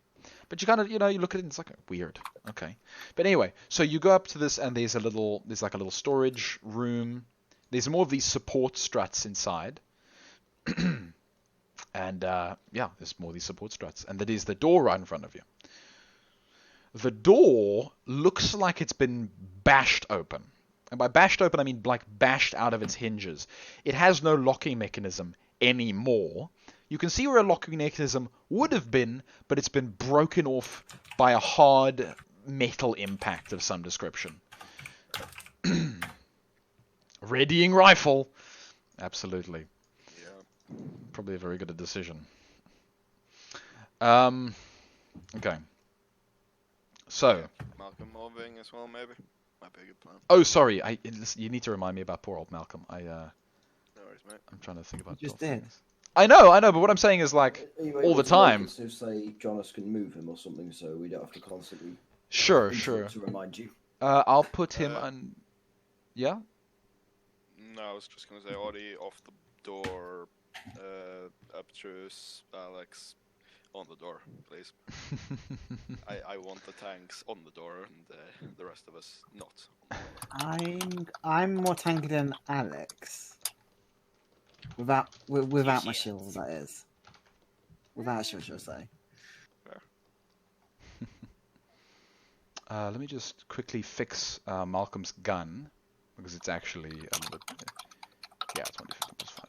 But you kind of, you look at it and it's like weird. Okay. But anyway, so you go up to this and there's like a little storage room. There's more of these support struts inside. And there's more of these support struts. And that is the door right in front of you. The door looks like it's been bashed open. And by bashed open, I mean like bashed out of its hinges. It has no locking mechanism anymore. You can see where a locking mechanism would have been, but it's been broken off by a hard metal impact of some description. Readying rifle. Absolutely. Yeah. Probably a very good decision. Okay. So. Malcolm moving as well, maybe. Might be a good plan. Oh, sorry. Listen, you need to remind me about poor old Malcolm. No worries, mate. I'm trying to think about. You just those did. things. I know, but what I'm saying is like Are you all able the to make time. it So say Jonas can move him or something, so we don't have to constantly Sure. interrupt to remind you. I'll put him on. Yeah. No, I was just gonna say Audie off the door, Abstruse, Alex on the door, please. I want the tanks on the door and the rest of us not. I'm more tanky than Alex. Without my Shields. shields, that is. Without shields, should I say? Let me just quickly fix Malcolm's gun because it's actually a little bit. Yeah, it's 1d15 plus 5.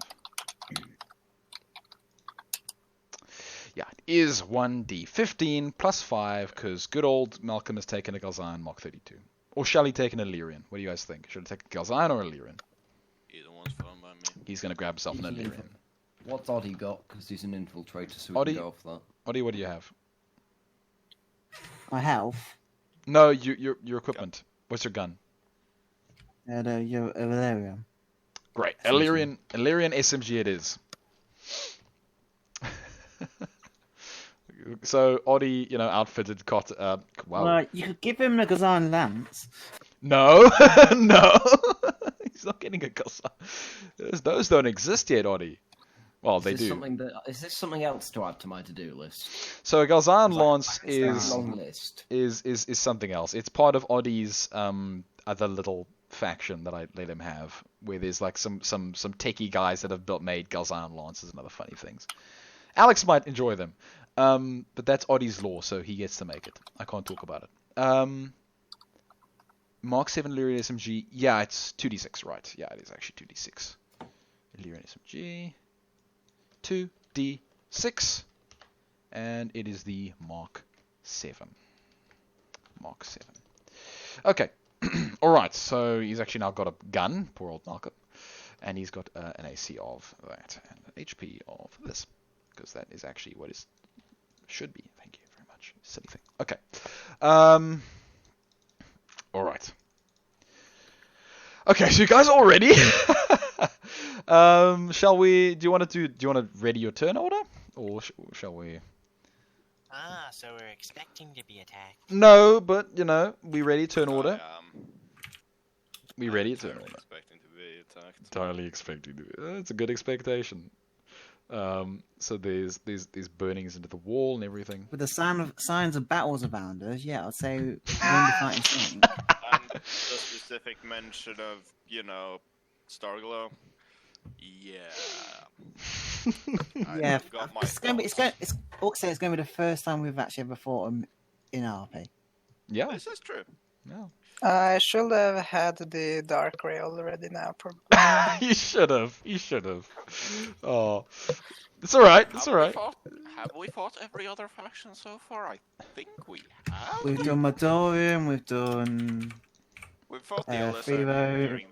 Yeah, it is 1d15 plus 5 because good old Malcolm has taken a Galzion Mark 32. Or shall he take an Illyrian? What do you guys think? Should he take a Galzion or Illyrian? Either one's fine by me. He's going to grab himself an He's an Illyrian. What's Oddie got? Because he's an infiltrator, so we Oddie- can go off that. Oddy, what do you have? My health. No, your equipment. What's your gun? Your Valerium. Great. SMG. Illyrian SMG it is. So Oddy, outfitted wow. Well, you could give him the Gazan lance. No, no. He's not getting a Galzion. Those don't exist yet, Oddy. Well, they do. Is this something else to add to my to-do list? So a Galzion lance It's a is long list. something else. It's part of Oddy's other little faction that I let him have, where there's like some techie guys that have made Galzion lances and other funny things. Alex might enjoy them, but that's Oddy's law, so he gets to make it. I can't talk about it. Mark 7 Illyrian SMG. Yeah, it's 2d6, right? Yeah, it is actually 2d6. Illyrian SMG. 2d6. And it is the Mark 7. Mark 7. Okay. Alright, so he's actually now got a gun. Poor old Malcolm. And he's got an AC of that. And an HP of this. Because that is actually what it should be. Thank you very much. Silly thing. Okay. Alright. Okay, so you guys are all ready? Shall we... Do you want to ready your turn order? Or shall we... Ah, so we're expecting to be attacked. No, but, we ready turn order. We I'm ready turn totally order. expecting to be attacked. Entirely expecting to. It's a good expectation. So there's burnings into the wall and everything. With the signs of battles around us, yeah, I'd say we're going to be fighting something. And the specific mention of, Starglow. Yeah. Yeah, I've got my also it's going to be the first time we've actually ever fought them in RP. Yeah. This is true. Yeah. I should have had the dark ray already now, probably. You should have. Oh, it's all right. It's all right. Have we fought every other faction so far? I think we have. We've done Madorian, we've done We've fought the Freevo. LSN.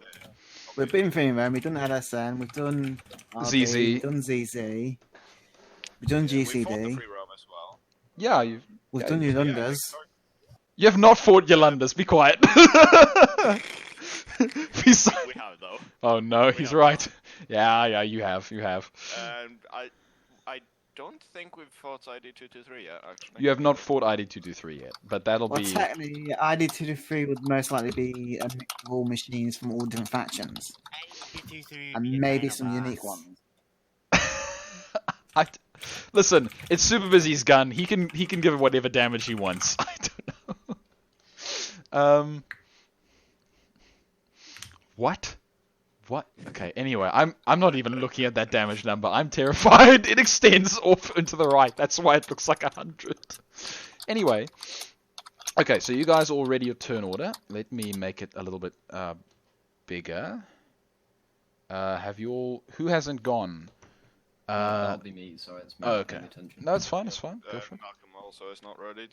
We've been Freeman, we've done LSN, we've done RP, ZZ. we've done ZZ, we've done We fought the GCD, free roam as well. Yeah. we've done Yolundas. You have not fought Yolandas. Be quiet. Be silent. We have though. Oh no, he's have right. Yeah, you have. And I don't think we've fought ID223 yet, actually. You have not fought ID223 yet, but that'll Well, be. technically, ID223 would most likely be a mix of all machines from all different factions, and maybe some unique ones. Listen, it's Super Busy's gun. He can give it whatever damage he wants. I don't know. What? What? Okay. Anyway, I'm not even looking at that damage number. I'm terrified. It extends off into the right. That's why it looks like 100. Anyway. Okay, so you guys all ready your turn order. Let me make it a little bit bigger. Have you all... Who hasn't gone? That'll be me, so it's me okay. paying attention. No, it's fine. It's fine. Go for it. Malcolm also is not ready.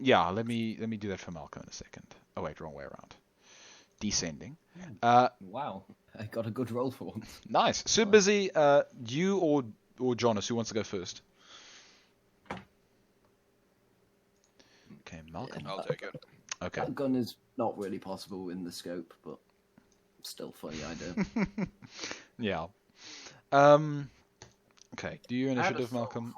Yeah. Let me do that for Malcolm in a second. Oh wait, wrong way around. Descending. Wow, I got a good roll for once. Nice. Super Busy. You or Jonas, who wants to go first? Okay, Malcolm. I'll take it. Okay. That gun is not really possible in the scope, but still funny idea. Yeah. Okay. Do your I had a initiative, thought Malcolm.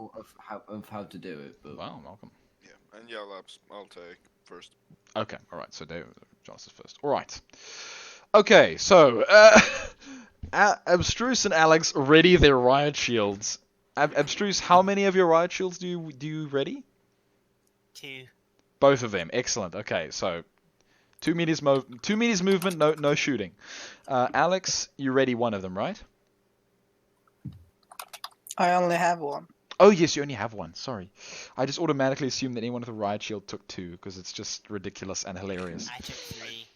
of how to do it, but Wow, Malcolm. Yeah, and yeah, Labs, I'll take first. Okay. All right. So Jonas is first. All right. Okay. So Abstruse and Alex ready their riot shields. Abstruse, how many of your riot shields do you ready? 2. Both of them. Excellent. Okay, so 2 meters movement, no shooting. Alex, you ready one of them, right? I only have one. Oh yes, you only have one. Sorry, I just automatically assumed that anyone with a riot shield took 2 because it's just ridiculous and hilarious. I took 3.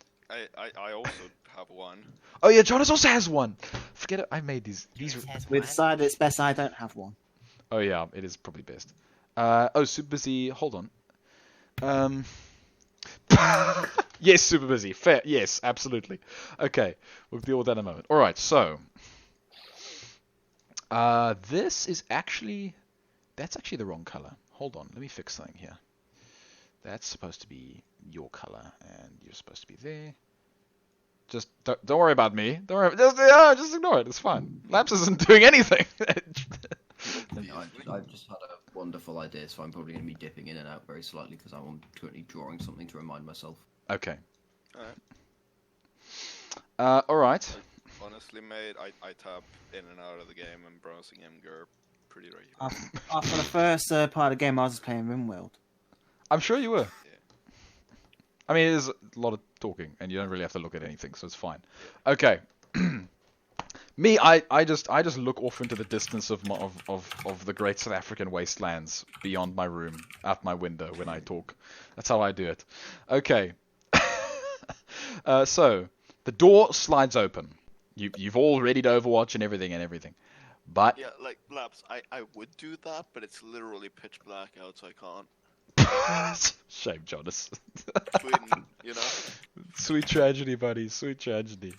I also have one. Oh yeah, Jonas also has one. Forget it. I made these. Jonas has We one. decided it's best I don't have one. Oh yeah, it is probably best. Super Busy. Hold on. Yes, Super Busy. Fair. Yes, absolutely. Okay, we'll deal with that in a moment. All right, so this is actually that's actually the wrong color. Hold on, let me fix something here. That's supposed to be your color, and you're supposed to be there. Just don't worry about me. Don't worry. Just ignore it. It's fine. Laps isn't doing anything. I've just had a wonderful idea, so I'm probably going to be dipping in and out very slightly because I'm currently drawing something to remind myself. Okay. Alright. All right. Honestly, mate, I tap in and out of the game and browsing MGUR pretty regularly. After the first part of the game, I was just playing RimWorld. I'm sure you were. Yeah. I mean, it is a lot of talking, and you don't really have to look at anything, so it's fine. Okay. Me, I just look off into the distance of the great South African wastelands beyond my room, out my window when I talk. That's how I do it. Okay. So the door slides open. You've all ready to Overwatch and everything. But Yeah, like Labs, I would do that, but it's literally pitch black out, so I can't. shame, Jonas. Sweden, you know. Sweet tragedy, buddy. Sweet tragedy.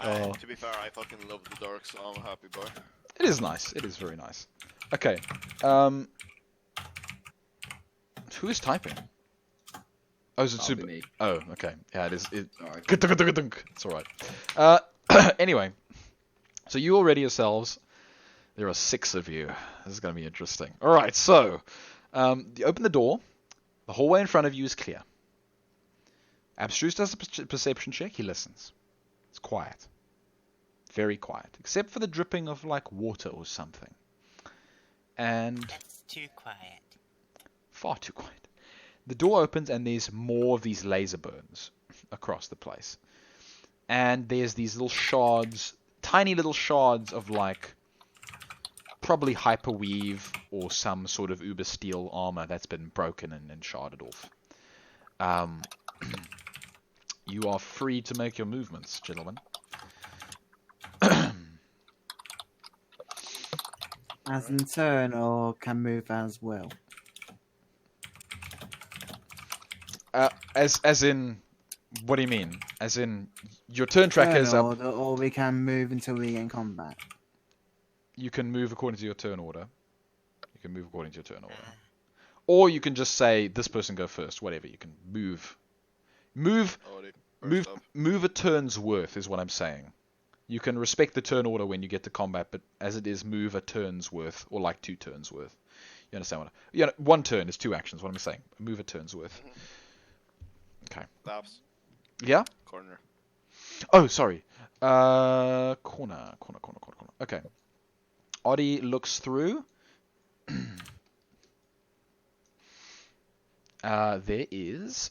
Oh. To be fair, I fucking love the dark, so I'm a happy boy. It is nice. It is very nice. Okay. Who is typing? Oh, is it That'll Super? be me. Oh, okay. Yeah, it is. Sorry. It's alright. Anyway, so you all ready yourselves? There are 6 of you. This is going to be interesting. Alright, so you open the door. The hallway in front of you is clear. Abstruse does a perception check. He listens. It's quiet. Very quiet. Except for the dripping of like water or something. And That's too quiet. far too quiet. The door opens and there's more of these laser burns across the place. And there's these little shards, tiny little shards of like probably hyperweave or some sort of uber steel armor that's been broken and sharded off. You are free to make your movements, gentlemen. As in turn, or can move as well? As in, what do you mean? As in, your turn tracker is Turn up. order, or we can move until we get in combat. You can move according to your turn order. Or you can just say, this person go first, whatever. You can move. Move a turn's worth is what I'm saying. You can respect the turn order when you get to combat, but as it is, move a turn's worth, or like 2 turns worth. You understand what? Yeah, 1 turn is 2 actions. What I'm saying. Move a turn's worth. Okay. Labs. Yeah. Corner. Oh, sorry. Corner. Okay. Oddie looks through. There is.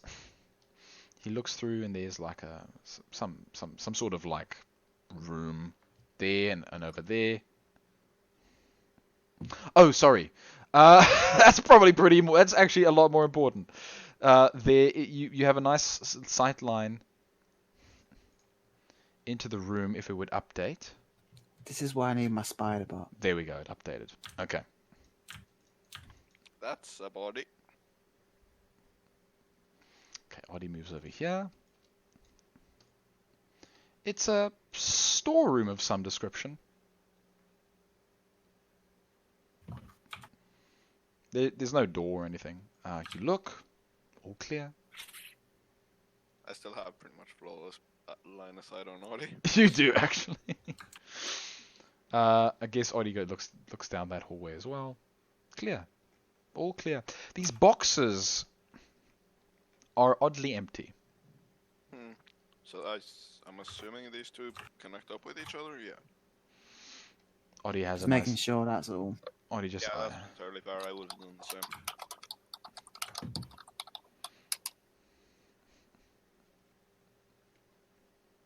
He looks through, and there's like some sort of like room there and over there. Oh, sorry. That's probably that's actually a lot more important. There you have a nice sight line into the room if it would update. This is why I need my spider bot. There we go, it updated. Okay. That's a body. Okay, Oddie moves over here. It's a storeroom of some description. There's no door or anything. You look, all clear. I still have pretty much flawless line of sight on Audi. You do, actually. I guess Oddie looks down that hallway as well. Clear. All clear. These boxes are oddly empty. So I'm assuming these two connect up with each other? Yeah. Oddie has Just making sure that's all. Oddie just... Yeah, that's entirely fair. I would have done the same.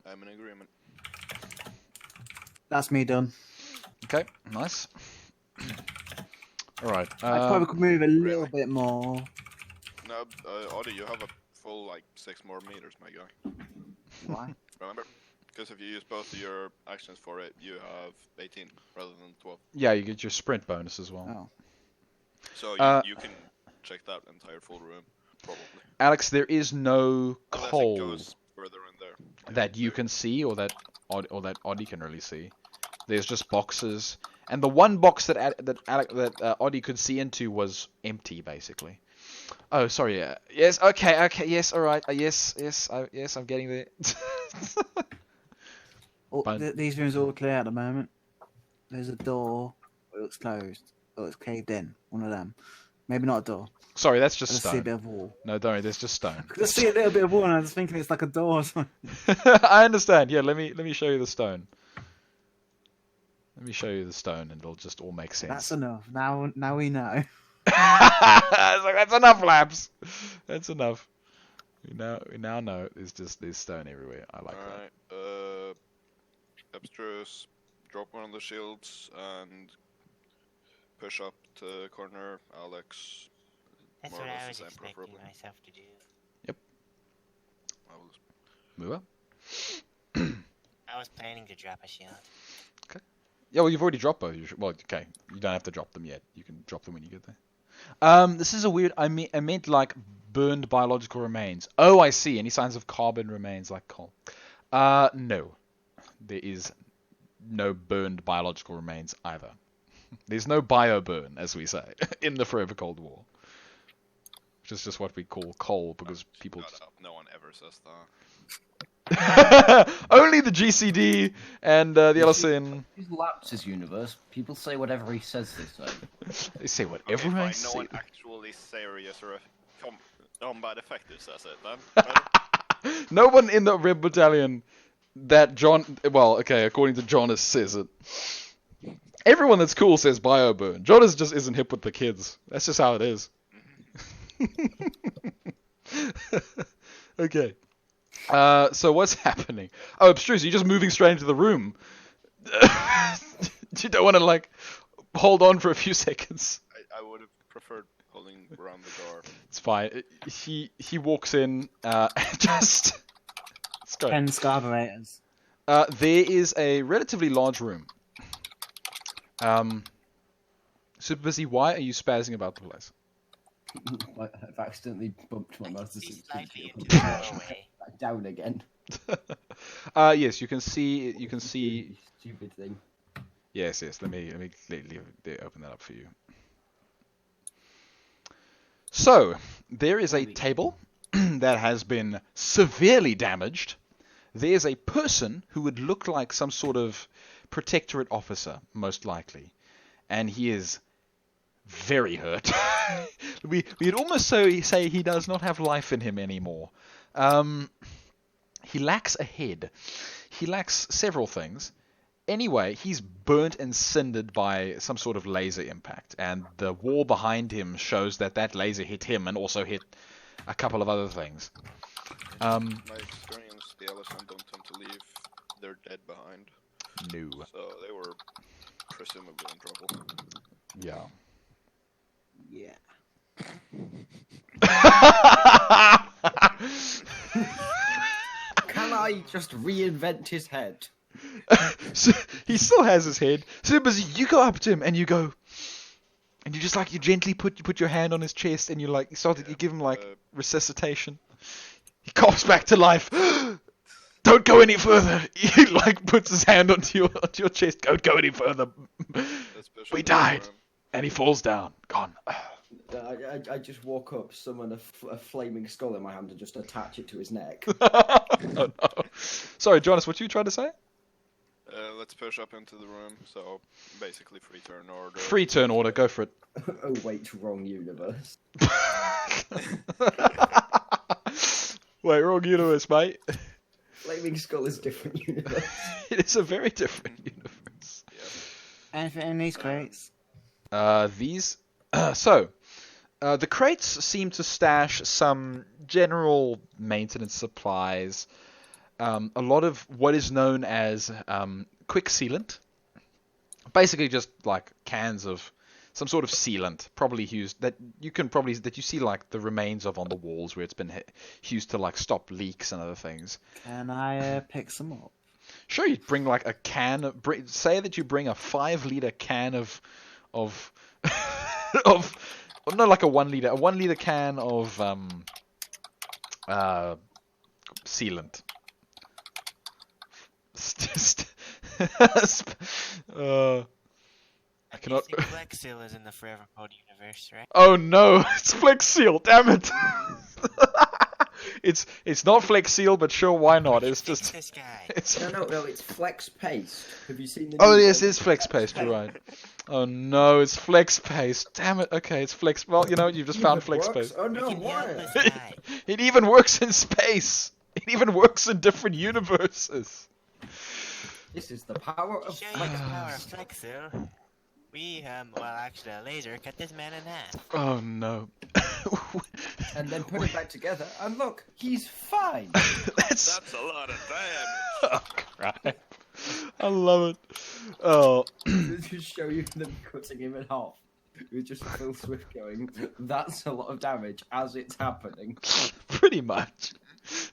I'm in agreement. That's me done. Okay, nice. Alright. I probably could move a little really? bit more. No, Audi, you have a full, like, 6 more meters, my guy. Why? Remember? Because if you use both of your actions for it, you have 18 rather than 12. Yeah, you get your sprint bonus as well. Oh. So you can check that entire full room, probably. Alex, there is no Unless it coal goes further in there. Yeah, that you can see or that Oddie can really see. There's just boxes, and the one box that Oddie could see into was empty, basically. Oh, sorry. Yeah. Yes. Okay. Yes. All right. Yes. I'm getting there. These rooms are all clear at the moment. There's a door. It looks closed. Oh, it's caved in. One of them. Maybe not a door. Sorry, that's just I just see a stone. bit of wall. No, don't worry. There's just stone. I just see a little bit of wall, and I was thinking it's like a door or something. I understand. Yeah. Let me show you the stone. Let me show you the stone, and it'll just all make sense. That's enough. Now we know. It's like, that's enough, Labs. That's enough. We now know there's stone everywhere. I like that. Alright, Abstruse, drop one of the shields and push up to corner Alex. That's More what or I less was the same, expecting preferably. myself to do. I will Mover. I was planning to drop a shield. Yeah, well, you've already dropped both. Well, okay, you don't have to drop them yet. You can drop them when you get there. This is a weird. I meant like burned biological remains. Oh, I see. Any signs of carbon remains like coal? No. There is no burned biological remains either. There's no bio-burn, as we say, in the Forever Cold War. Which is just what we call coal, because people... Shut up, no one ever says that. Only the GCD and the LSN. His lapses universe. People say whatever he says they say. They say whatever Okay, I fine, say. no one actually serious or combat effective says it then. No one in the Red Battalion that John... Well, okay, according to Jonas says it. Everyone that's cool says bio-burn. Jonas just isn't hip with the kids. That's just how it is. Okay. So what's happening? Oh, abstruse, you're just moving straight into the room. You don't want to, like, hold on for a few seconds. I would have preferred holding around the door. It's fine. He walks in, and just... Let's go. 10 scarburators. There is a relatively large room. Super busy, why are you spazzing about the place? I've accidentally bumped my mouse. He's slightly into the doorway. Back down again. Yes, you can see. Stupid thing. Yes. Let me open that up for you. So there is a table that has been severely damaged. There's a person who would look like some sort of protectorate officer, most likely, and he is very hurt. We'd almost say he does not have life in him anymore. He lacks a head. He lacks several things. Anyway, he's burnt and cindered by some sort of laser impact, and the wall behind him shows that laser hit him and also hit a couple of other things. My experience, the LSN don't tend to leave their dead behind. No. So they were presumably in trouble. Yeah. Yeah. Can I just reinvent his head? So he still has his head. So you go up to him and you go, and you just like you gently put your hand on his chest and you like you give him like resuscitation. He coughs back to life. Don't go any further. He like puts his hand onto your chest. Don't go any further. We died. And he falls down. Gone. I just walk up, summon a flaming skull in my hand, and just attach it to his neck. Oh no. Sorry, Jonas, what you trying to say? Let's push up into the room. So basically, free turn order. Free turn order. Go for it. Oh wait, wrong universe. Wait, wrong universe, mate. Flaming skull is a different universe. It is a very different universe. Anything in these crates? The crates seem to stash some general maintenance supplies, a lot of what is known as quick sealant, basically just like cans of some sort of sealant, probably used that you see like the remains of on the walls where it's been used to like stop leaks and other things. Can I pick some up? Sure, you bring like a can. Say that you bring a 5-liter can of not like a 1-liter can of sealant. I cannot. Flex Seal is in the Forever Cold universe, right? Oh no, it's Flex Seal. Damn it. It's not Flex Seal, but sure, why not? It's just This guy. No, it's Flex Paste. Have you seen the Oh new yes, one? it's Flex Paste. You're right. Oh no, it's Flex Paste. Damn it. Okay, it's Flex. Well, you know, you've just found It Flex works? Paste. Oh We no, can help why? this guy. It even works in space. It even works in different universes. This is the power of Show you the power of Flex Seal. We, well, actually, a laser cut this man in half. Oh no. and then put it back together, and look, he's fine. That's That's a lot of damage. oh crap. I love it. Oh. To show you them cutting him in half. With just Phil Swift going, that's a lot of damage as it's happening. Pretty much.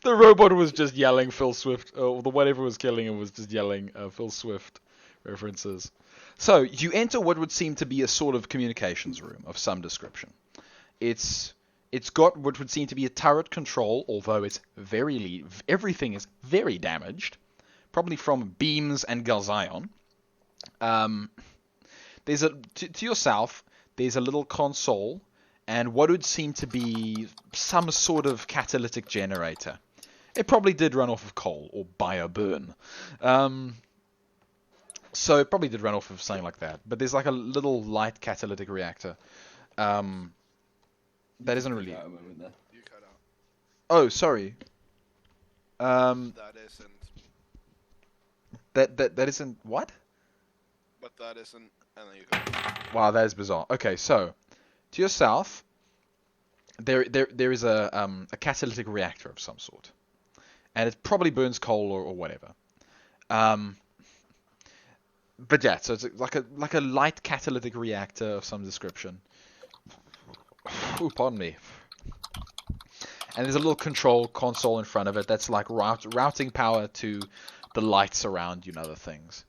The robot was just yelling Phil Swift, or the whatever was killing him was just yelling Phil Swift references. So you enter what would seem to be a sort of communications room of some description. It's got what would seem to be a turret control, although it's everything is very damaged, probably from beams and Galzion. There's to your south. There's a little console and what would seem to be some sort of catalytic generator. It probably did run off of coal or bioburn. So it probably did run off of something like that. But there's like a little light catalytic reactor. That isn't really. You cut out. Oh, sorry. That isn't. That isn't what? But that isn't. And then you cut. Wow, that is bizarre. Okay, so to your south, there is a catalytic reactor of some sort, and it probably burns coal or whatever. But yeah, so it's like a light catalytic reactor of some description. Ooh, pardon me. And there's a little control console in front of it that's like routing power to the lights around you and other things.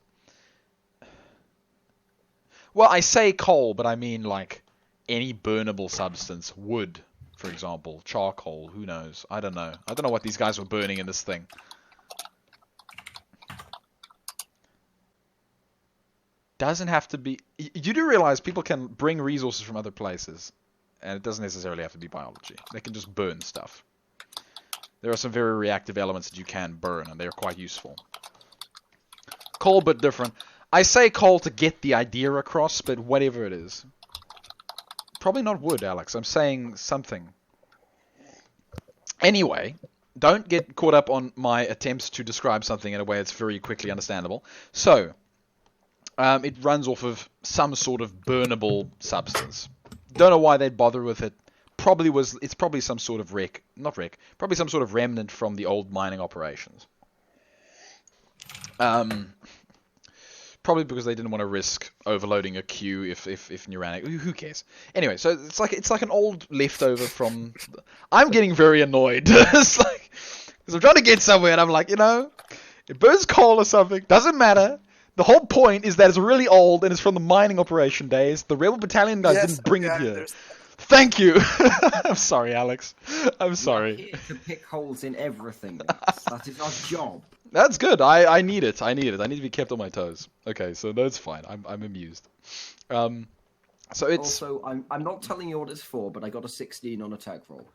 Well, I say coal, but I mean like any burnable substance. Wood, for example. Charcoal, who knows? I don't know. I don't know what these guys were burning in this thing. Doesn't have to be... You do realize people can bring resources from other places. And it doesn't necessarily have to be biology. They can just burn stuff. There are some very reactive elements that you can burn, and they're quite useful. Coal, but different. I say coal to get the idea across, but whatever it is. Probably not wood, Alex. I'm saying something. Anyway, don't get caught up on my attempts to describe something in a way that's very quickly understandable. So, it runs off of some sort of burnable substance. Don't know why they'd bother with it. It's probably some sort of probably some sort of remnant from the old mining operations. Probably because they didn't want to risk overloading a queue if Neuranic. Who cares? Anyway, so it's like an old leftover from. I'm getting very annoyed. It's like because I'm trying to get somewhere and I'm like, it burns coal or something. Doesn't matter. The whole point is that it's really old and it's from the mining operation days. The Rebel Battalion guys didn't bring it here. Thank you. I'm sorry, Alex. I'm sorry. We're here to pick holes in everything. That is our job. That's good. I need it. I need to be kept on my toes. Okay, so that's fine. I'm amused. So it's also I'm not telling you what it's for, but I got a 16 on attack roll.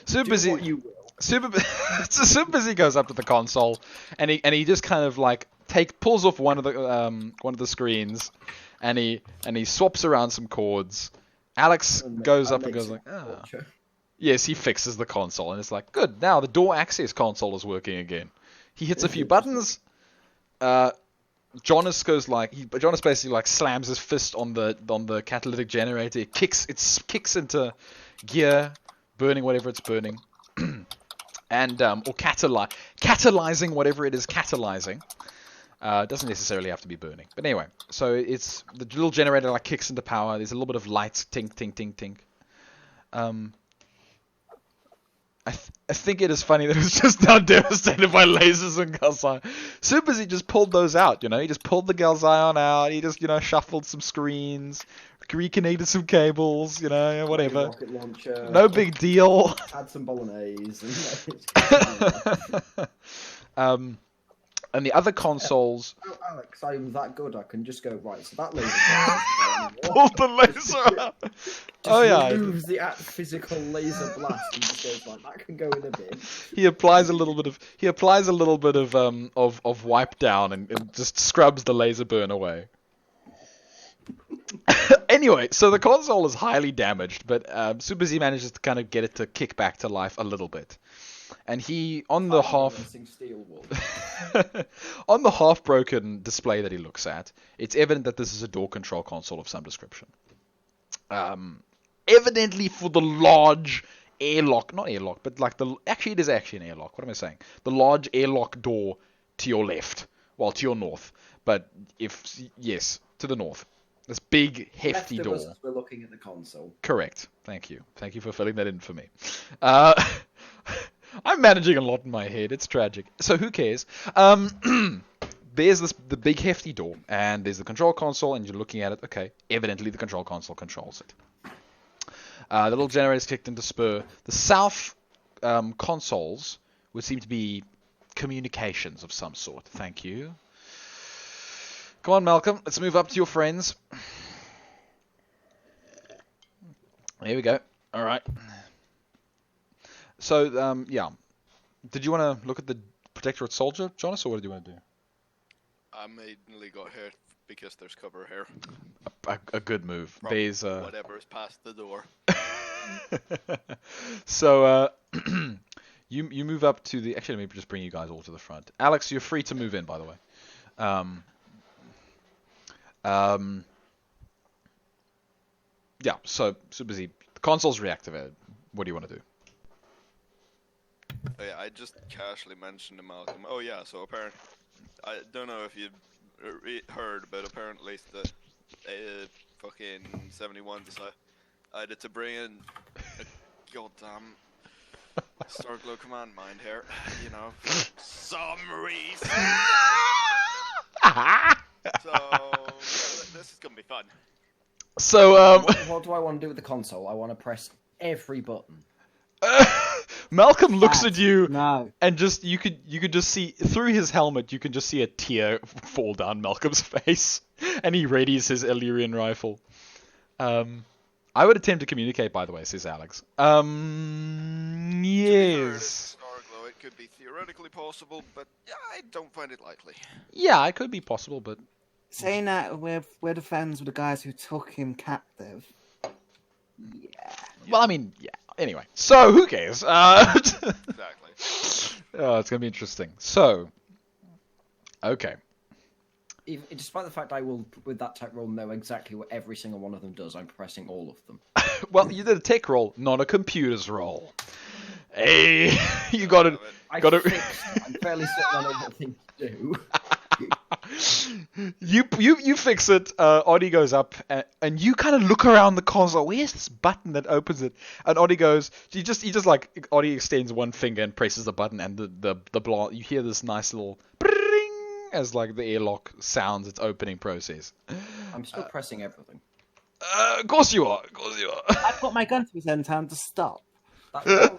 Super busy. What you will. Super busy goes up to the console and he just kind of like pulls off one of the screens and he swaps around some chords. Alex goes up and goes like, ah. Yes, he fixes the console and it's like, good, now the door access console is working again. He hits a few buttons. Jonas basically like slams his fist on the catalytic generator. It kicks into gear, burning whatever it's burning. And or catalyzing whatever it is catalyzing. Doesn't necessarily have to be burning. But anyway, so it's the little generator like kicks into power. There's a little bit of lights, tink, tink, tink, tink. I think it is funny that it was just now devastated by lasers and Galzion. Super he just pulled those out, He just pulled the Galzion out. He just, shuffled some screens, reconnected some cables, whatever. Rocket launcher, no big deal. Add some bolognese. And the other consoles... Oh, Alex, I'm that good. I can just go, right, so that laser... Pull the laser out! Oh, yeah. Removes the physical laser blast and just goes like, that can go in a bin. He applies a little bit of wipe down and just scrubs the laser burn away. Anyway, so the console is highly damaged, but Super Z manages to kind of get it to kick back to life a little bit. And he, on the half-broken display that he looks at, it's evident that this is a door control console of some description. Evidently for the large airlock, not airlock, but like it is actually an airlock. What am I saying? The large airlock door to your left, well, to your north, but to the north. This big, Left hefty of door. us as we're looking at the console. Correct. Thank you. Thank you for filling that in for me. I'm managing a lot in my head. It's tragic. So who cares? There's the big hefty door, and there's the control console, and you're looking at it. Okay, evidently the control console controls it. The little generator's kicked into spur. The south consoles would seem to be communications of some sort. Thank you. Come on, Malcolm. Let's move up to your friends. Here we go. All right. So, yeah. Did you want to look at the Protectorate Soldier, Jonas, or what did you want to do? I mainly got hit because there's cover here. A good move. From There's whatever is past the door. So, you move up to the... Actually, let me just bring you guys all to the front. Alex, you're free to move in, by the way. Yeah, so busy. The console's reactivated. What do you want to do? Oh, yeah, I just casually mentioned to Malcolm. Oh yeah, so apparently, I don't know if you heard, but apparently the fucking 71 decided to bring in a goddamn Starglow command mind here. You know, for some reason. So yeah, this is gonna be fun. So, What do I want to do with the console? I want to press every button. Malcolm looks at you, No. and just you could just see through his helmet. You can just see a tear fall down Malcolm's face, and he readies his Illyrian rifle. I would attempt to communicate, by the way, says Alex. Yes. Starglow, it could be theoretically possible, but I don't find it likely. Yeah, it could be possible, but Saying that we're the friends with the guys who took him captive. Yeah. well, I mean, yeah. Anyway, so who cares? Exactly. Oh, it's gonna be interesting. So, okay. Despite the fact I will, with that tech roll, know exactly what every single one of them does, I'm pressing all of them. Well, you did a tech roll, not a computer's roll. Hey, you got it. I'm fairly certain I know what things do. You fix it. Oddie goes up, and you kind of look around the console. Where's this button that opens it? And Oddie goes. He just like Oddie extends one finger and presses the button, and the you hear this nice little bring as like the airlock sounds its opening process. I'm still pressing everything. Of course you are. Of course you are. I put my gun to his end time to stop. I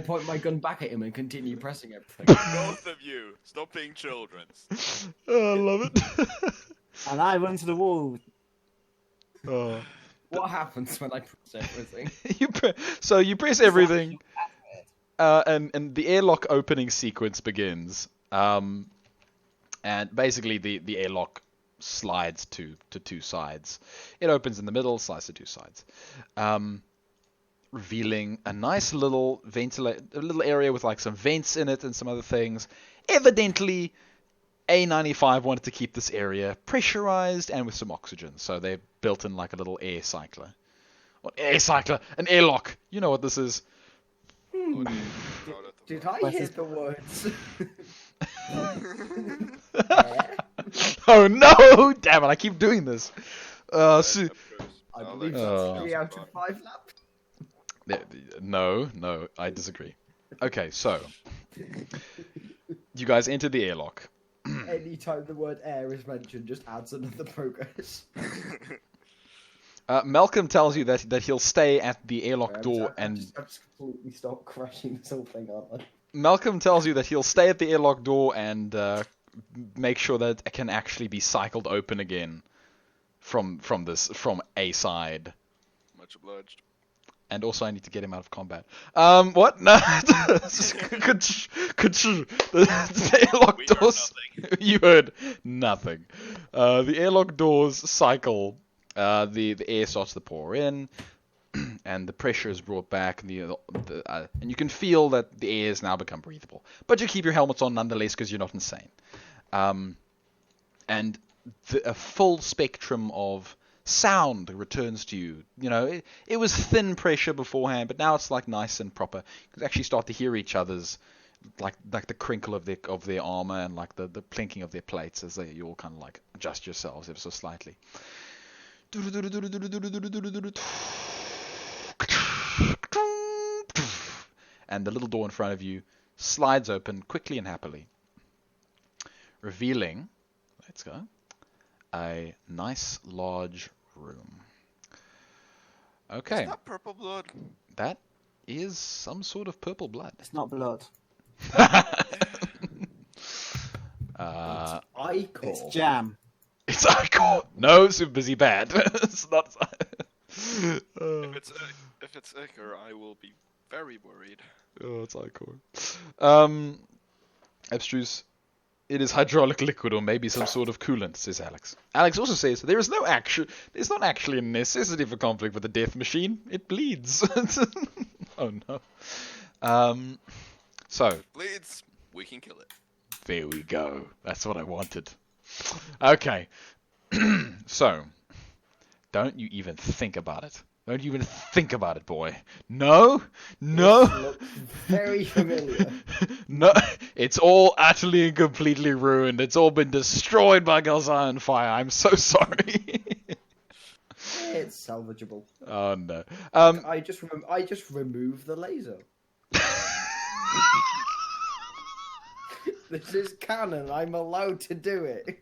point my gun back at him and continue pressing everything. Both of you, stop being children. Oh, I love it. And I run to the wall. Oh. What happens when I press everything? So you press everything, and the airlock opening sequence begins. And basically the airlock slides to two sides. It opens in the middle, slides to two sides. Revealing a nice little a little area with like some vents in it and some other things. Evidently, A95 wanted to keep this area pressurized and with some oxygen, so they built in like a little air cycler. What air cycler? An airlock. You know what this is. Did I hear the words? Oh no! Damn it! I keep doing this. I believe Oh. that's 3 out of 5 laps. No, I disagree. Okay, so you guys enter the airlock. Anytime the word air is mentioned, just adds another progress. Malcolm tells you that he'll stay at the airlock door, I'm and just completely stop crashing this whole thing, aren't I? Malcolm tells you that he'll stay at the airlock door and make sure that it can actually be cycled open again from a side. Much obliged. And also, I need to get him out of combat. What? No. The airlock We heard doors. You heard nothing. The airlock doors cycle. The air starts to pour in, and the pressure is brought back. And and you can feel that the air has now become breathable. But you keep your helmets on nonetheless because you're not insane. And a full spectrum of sound returns to you. You know, it was thin pressure beforehand, but now it's like nice and proper. You can actually start to hear each other's like the crinkle of their armor and like the plinking of their plates as you all kind of like adjust yourselves ever so slightly. And the little door in front of you slides open quickly and happily, revealing, let's go, a nice large room. Okay, Is that purple blood? that is some sort of purple blood. It's not blood. Ichor. It's jam. It's Ichor. No, super busy bad. It's not. If it's Ichor, I will be very worried. Oh, it's Ichor. Abstruse. It is hydraulic liquid or maybe some sort of coolant, says Alex. Alex also says there's not actually a necessity for conflict with the death machine. It bleeds. Oh no. So Bleeds, we can kill it. there we go. That's what I wanted. Okay. So don't you even think about it. Don't you even think about it, boy. No, no. This looks very familiar. No, it's all utterly and completely ruined. It's all been destroyed by Galzian fire. I'm so sorry. It's salvageable. Oh no. I just removed the laser. This is canon. I'm allowed to do it.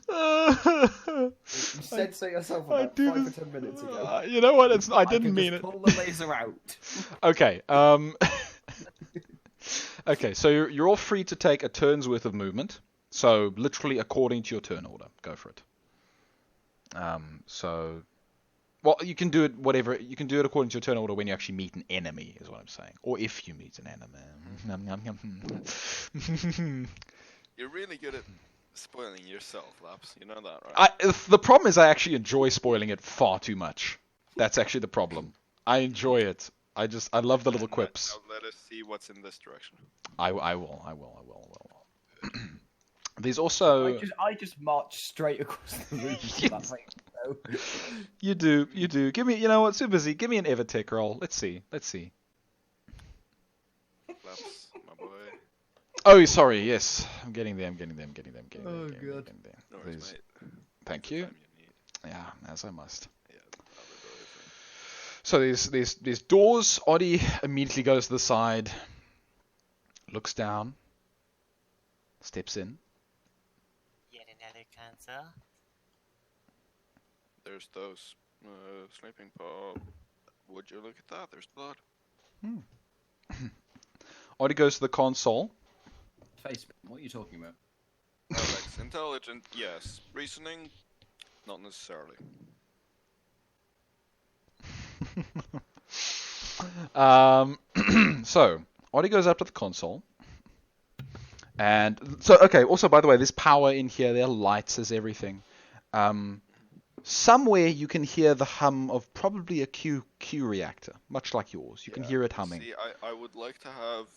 You said so yourself I about do 5 or this- 10 minutes ago. You know what? I I didn't can mean just it. pull the laser out. Okay. Okay. So you're all free to take a turn's worth of movement. So literally according to your turn order, go for it. So, well, you can do it whatever. You can do it according to your turn order when you actually meet an enemy, is what I'm saying, or if you meet an enemy. You're really good at spoiling yourself, Laps. You know that, right? The problem is I actually enjoy spoiling it far too much. That's actually the problem. I enjoy it. I love the little quips. Now let us see what's in this direction. I will. There's also I just march straight across the room. to that thing, so. you do. Give me, you know what? Super busy. Give me an Evertech roll. Let's see. Laps, my boy. Oh, sorry. Yes, I'm getting there. Oh, God. No worries, Please. mate. Thank you. Time you need. Yeah, as I must. Yeah, other So there's doors. Oddie immediately goes to the side, looks down, steps in. Yet another console. There's those sleeping pod. Would you look at that? There's blood. Oddie goes to the console. Face, what are you talking about? Alex, intelligent, yes. Reasoning, not necessarily. So Oddie goes up to the console. And so, okay, also, by the way, there's power in here, there are lights, there's everything. Somewhere you can hear the hum of probably a Q reactor, much like yours. You can hear it humming. See, I would like to have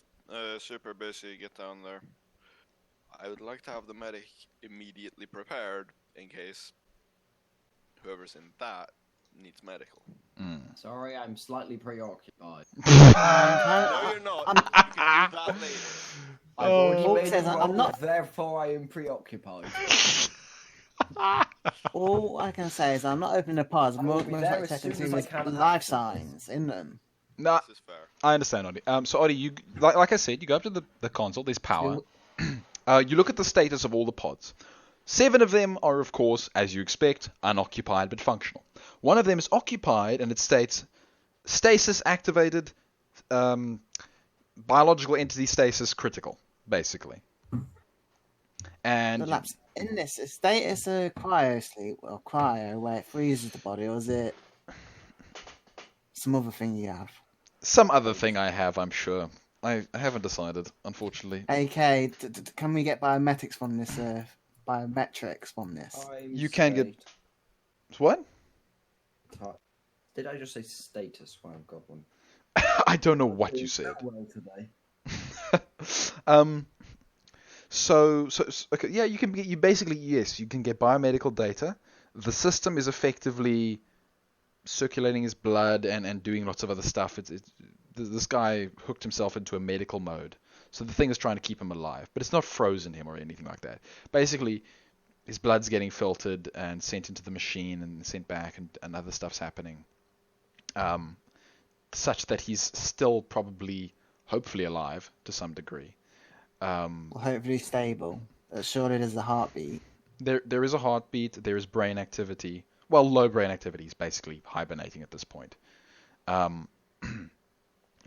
Super Busy get down there. I would like to have the medic immediately prepared in case whoever's in that needs medical. Sorry, I'm slightly preoccupied. No, you're not. You can do that later. I've already Paul made says a I'm roll, not- therefore I am preoccupied. All I can say is I'm not opening the pods. I'm I will most be likely there as taking soon as see I can. life signs in them. Nah, This is fair. I understand, Oddie. So Oddie, you like I said, you go up to the console. There's power. You look at the status of all the pods. 7 of them are, of course, as you expect, unoccupied but functional. One of them is occupied, and it states stasis activated, biological entity stasis critical, basically. And Relapse. In this, is status a cryo sleep or cryo where it freezes the body, or is it some other thing you have? some other thing I have, I'm sure. I haven't decided, unfortunately. AK, can we get biometrics from this? Biometrics from this? You can get- What? Did I just say status? Wow, God, one. I don't know what you said. Well today. So okay, yeah, you can get, you basically, yes, you can get biomedical data. The system is effectively circulating his blood and doing lots of other stuff. This guy hooked himself into a medical mode. So the thing is trying to keep him alive, but it's not frozen him or anything like that. Basically, his blood's getting filtered and sent into the machine and sent back, and other stuff's happening. Such that he's still probably, hopefully, alive to some degree. Well, hopefully stable. Surely there's a heartbeat. There is a heartbeat. There is brain activity. Well, low brain activity. He's basically hibernating at this point.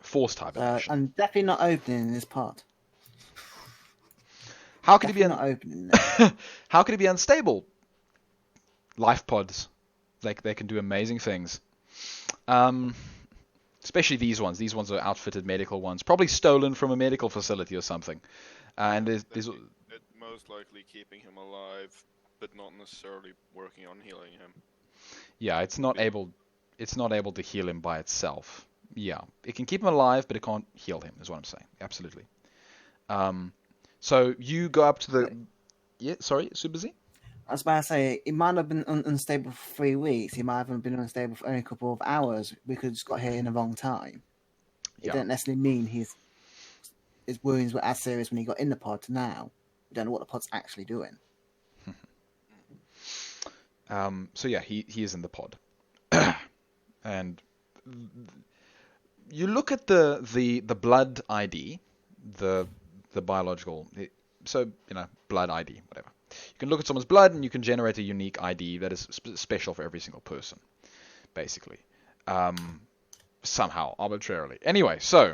Forced hibernation. I'm definitely not opening this pod. How could he be Definitely not opening it. How could he be unstable? Life pods, they can do amazing things. Especially these ones. These ones are outfitted medical ones, probably stolen from a medical facility or something. And there's It most likely keeping him alive, but not necessarily working on healing him. yeah, it's not able to heal him by itself. Yeah, it can keep him alive, but it can't heal him. Is what I'm saying. Absolutely. So you go up to the. Yeah, sorry, Super Z? I was about to say, he might have been unstable for 3 weeks. He might have been unstable for only a couple of hours. We could have just got here in the wrong time. It Yeah. doesn't necessarily mean his wounds were as serious when he got in the pod to now. We don't know what the pod's actually doing. So yeah, he is in the pod, and you look at the blood ID, the biological. So blood ID, whatever. You can look at someone's blood and you can generate a unique ID that is special for every single person, basically. Somehow, arbitrarily. Anyway, so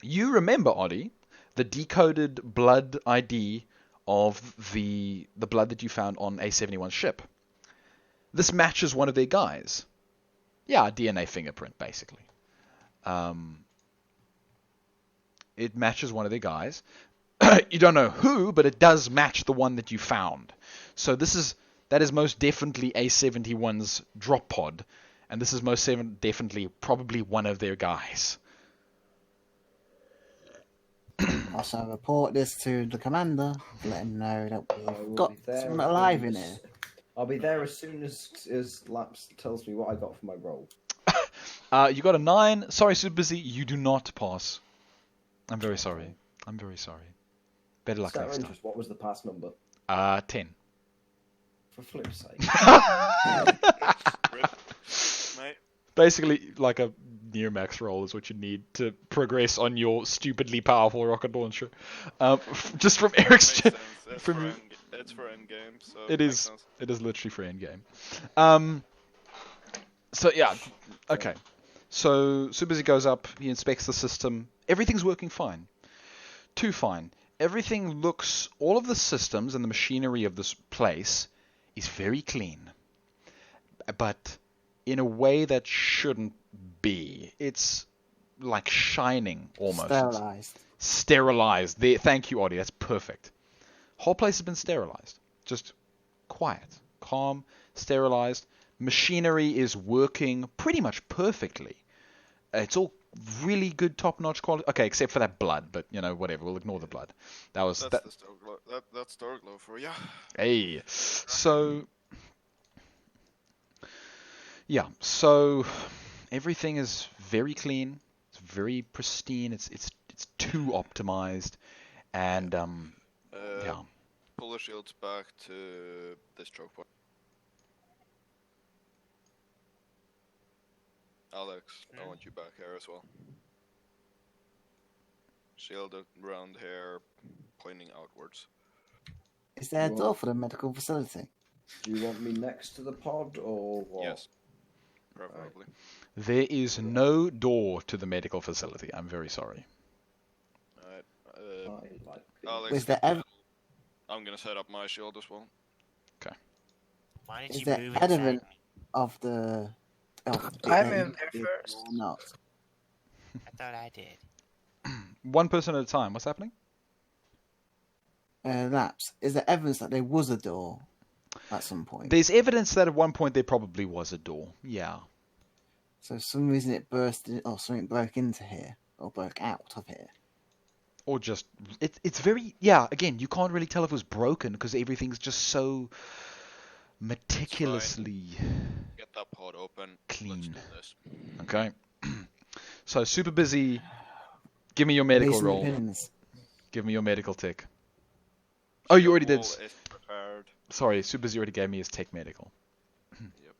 you remember, Oddie, the decoded blood ID of the blood that you found on A71's ship. This matches one of their guys. Yeah, a DNA fingerprint, basically. It matches one of their guys. You don't know who, but it does match the one that you found. So that is most definitely A71's drop pod, and this is most definitely probably one of their guys. Also, report this to the commander. Let him know that I we've will got be there someone as alive soon in as- here. I'll be there as soon as Laps tells me what I got for my roll. You got a 9. Sorry, Super Busy, you do not pass. I'm very sorry. Better luck Just out of next time. interest, what was the pass number? 10. For flip's sake. Rip, mate. Basically, like a near max roll is what you need to progress on your stupidly powerful rocket launcher. Just from Eric's. Makes sense. It's from for you- end, it's for end game, so It makes is. sense. It is literally free in game. So yeah, okay. So Superzy goes up. He inspects the system. Everything's working fine. Too fine. Everything looks. All of the systems and the machinery of this place is very clean, but in a way that shouldn't be. It's like shining almost. Sterilized. Sterilized. There. Thank you, Audie. That's perfect. Whole place has been sterilized. Just quiet, calm, sterilized. Machinery is working pretty much perfectly. It's all really good, top-notch quality. Okay, except for that blood, but whatever. We'll ignore the blood. That was That's that. the Star Glow. That's Star Glow for you. Hey, so yeah, so everything is very clean. It's very pristine. It's too optimized, and yeah. Pull the shields back to this choke point. Alex, I want you back here as well. Shield around here, pointing outwards. Is there a door for the medical facility? Do you want me next to the pod or what? Yes, preferably. There is no door to the medical facility. I'm very sorry. Alright, I like the- Alex, Is there ev- I'm gonna set up my shield as well. Why did Is you there move inside evidence me? of the? I moved there first. Or not? I thought I did. One person at a time. What's happening? Laps. Is there evidence that there was a door at some point? There's evidence that at one point there probably was a door. Yeah. So for some reason it burst or something broke into here or broke out of here. Or just it's very again, you can't really tell if it was broken because everything's just so meticulously Get that pod open. Let's Clean. do this. okay. So Super Busy Give me your medical Basement roll. pins. Give me your medical tick. Oh, you already did. Wall is prepared. Sorry, Supers, you already gave me his tech medical. Yep.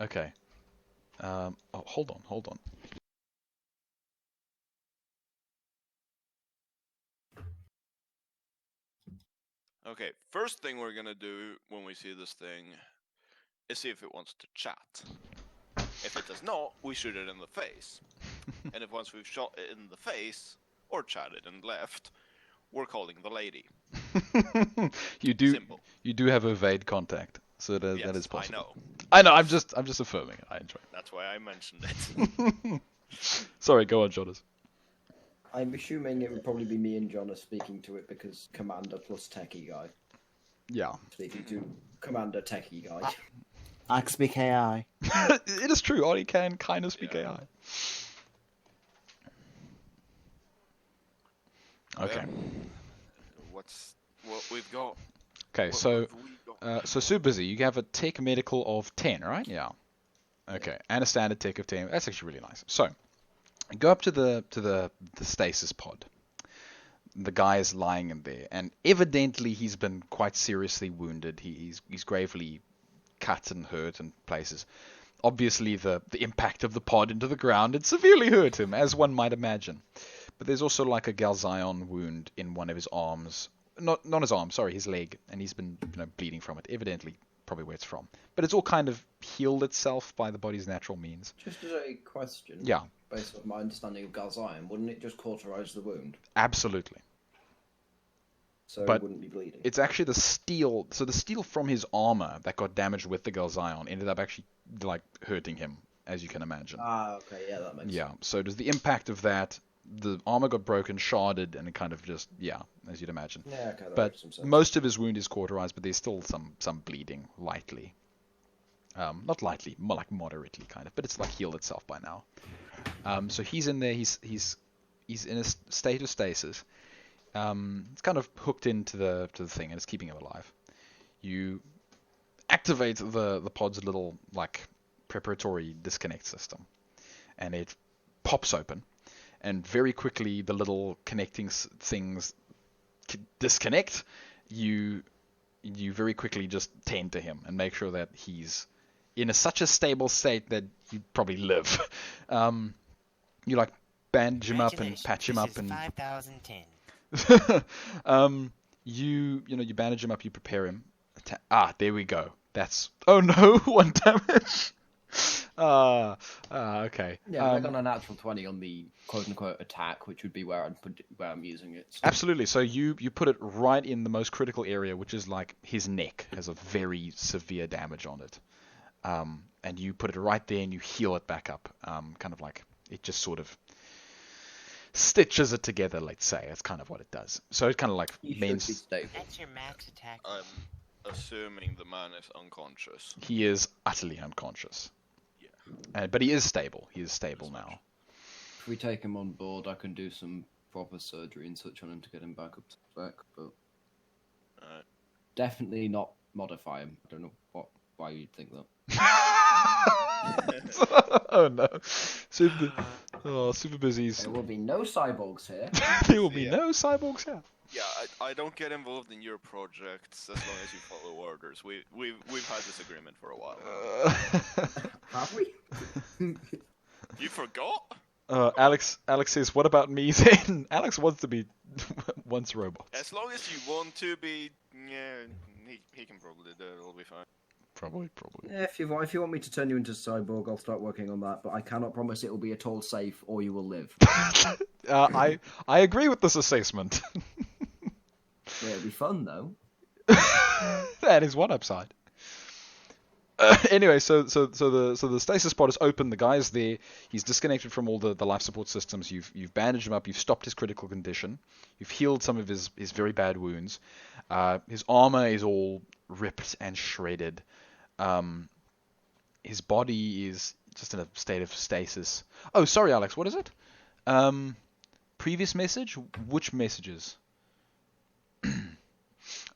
Okay. Oh, hold on. Okay, first thing we're gonna do when we see this thing is see if it wants to chat. If it does not, we shoot it in the face. And if once we've shot it in the face, or chatted and left, we're calling the lady. you do Simple. you do have evade contact, so that Yes, is possible. I know. I know. I'm just affirming it. I enjoy That's why I mentioned it. it. Sorry, go on, Jonas. I'm assuming it would probably be me and Jonas speaking to it because Commander plus Techie guy. Yeah. Speaking to Commander Techie guy. I can speak AI. It is true. Ollie can kind of speak Yeah. AI. Okay. What we've got? Okay. What So have we got? so super busy. You have a tech medical of 10, right? Yeah. Okay. And a standard tech of 10. That's actually really nice. So go up to the stasis pod. The guy is lying in there, and evidently he's been quite seriously wounded. He's gravely cut and hurt in places. Obviously, the impact of the pod into the ground had severely hurt him, as one might imagine. But there's also like a Galzion wound in one of his arms. Not his arm, sorry, his leg, and he's been bleeding from it. Evidently, probably where it's from. But it's all kind of healed itself by the body's natural means. Just as a question. Yeah. Based on my understanding of Galzion, wouldn't it just cauterize the wound? Absolutely. So But it wouldn't be bleeding? It's actually the steel. So the steel from his armor that got damaged with the Galzion ended up actually like hurting him, as you can imagine. Ah, okay, yeah, that makes Yeah. sense. So does the impact of that? The armor got broken, sharded, and it kind of just as you'd imagine. Yeah, okay, that But makes some sense. most of his wound is cauterized, but there's still some bleeding lightly. Not lightly, more like moderately kind of, but it's like healed itself by now. So he's in there. He's in a state of stasis. It's kind of hooked into the thing, and it's keeping him alive. You activate the pod's little like preparatory disconnect system, and it pops open, and very quickly the little connecting things disconnect. You very quickly just tend to him and make sure that he's in such a stable state that you probably live. You like bandage him up and patch him up This is and 5,010. you bandage him up, you prepare him. There we go. That's oh no, 1 damage. Okay. Yeah, I got a natural 20 on the quote-unquote attack, which would be where I'm using it. So. Absolutely. So you put it right in the most critical area, which is like his neck has a very severe damage on it. And you put it right there and you heal it back up. Kind of like it just sort of stitches it together, let's say. That's kind of what it does. So it kind of like You should means be stable. That's your max attack. I'm assuming the man is unconscious. he is utterly unconscious. Yeah. But he is stable. He is stable now. If we take him on board, I can do some proper surgery and such on him to get him back up to spec, but Alright. definitely not modify him. I don't know why you'd think that. Oh no. Super busy's. There will be no cyborgs here. There will be Yeah. no cyborgs here. Yeah, I don't get involved in your projects as long as you follow orders. We've had this agreement for a while. Have we? You forgot? Alex says, "What about me?" Then Alex wants to be robots. As long as you want to be, yeah, he can probably do it. It'll be fine. Probably. Yeah, if you want me to turn you into cyborg, I'll start working on that. But I cannot promise it will be at all safe, or you will live. I agree with this assessment. Yeah, it'll be fun though. That is one upside. Anyway, so the stasis pod is open. The guy's there. He's disconnected from all the life support systems. You've bandaged him up. You've stopped his critical condition. You've healed some of his very bad wounds. His armor is all ripped and shredded. His body is just in a state of stasis. Oh, sorry, Alex. What is it? Previous message? Which messages?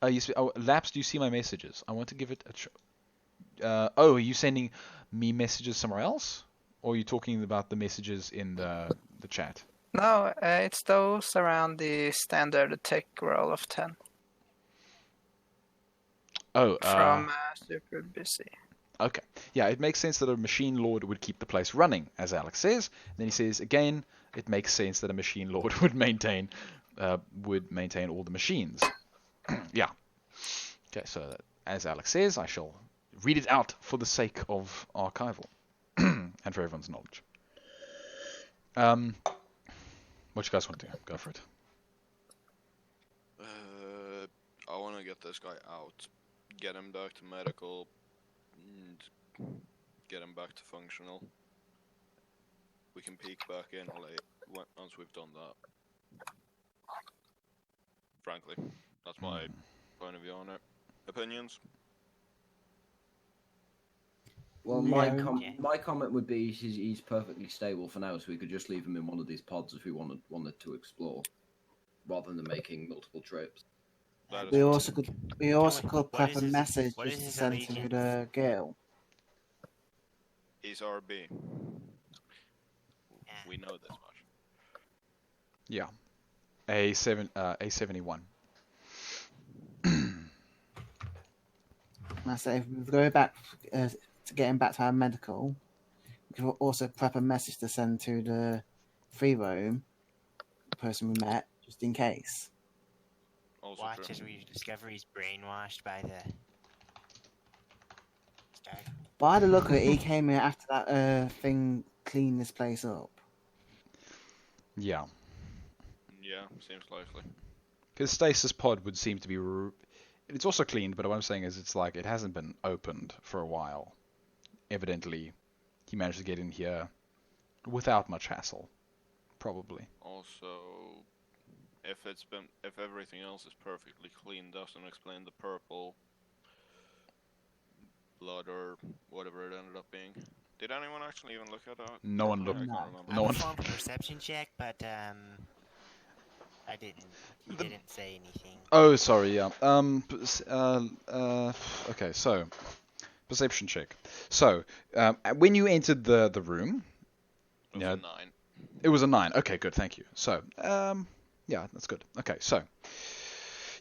Laps, do you see my messages? I want to give it a are you sending me messages somewhere else? Or are you talking about the messages in the chat? No, it's those around the standard tech roll of 10 Oh, from Super Busy. okay. Yeah, it makes sense that a machine lord would keep the place running, as Alex says. Then he says again, it makes sense that a machine lord would maintain all the machines. Yeah. Okay, so as Alex says, I shall read it out for the sake of archival and for everyone's knowledge. What you guys want to do? Go for it. I want to get this guy out, get him back to medical, and get him back to functional. We can peek back in once we've done that. Frankly, that's my point of view on it. Opinions? Well, Yeah. my comment would be he's perfectly stable for now, so we could just leave him in one of these pods if we wanted to explore, rather than making multiple trips. That is We fine. also could What prep is a his- message what is just to his send to allegiance? the girl. He's RB. Yeah. We know this much. Yeah. A71. And I say if we go back to getting back to our medical, we could also prep a message to send to the free roam, the person we met, just in case. Also Watch true. as we discover he's brainwashed by the Stark. By the look of it, he came here after that thing cleaned this place up. Yeah. Yeah, seems likely. Because stasis pod would seem to be... It's also cleaned, but what I'm saying is it's like it hasn't been opened for a while. Evidently, he managed to get in here without much hassle. Probably. Also, if everything else is perfectly clean, doesn't explain the purple blood or whatever it ended up being. Did anyone actually even look at that? No one I looked. can't No. remember. I No would one. form a perception check, but I didn't. He didn't say anything. Oh, sorry, yeah. Okay, so... Perception check. So, when you entered the room... It was Yeah. a 9. It was a 9. Okay, good, thank you. So, yeah, that's good. Okay, so...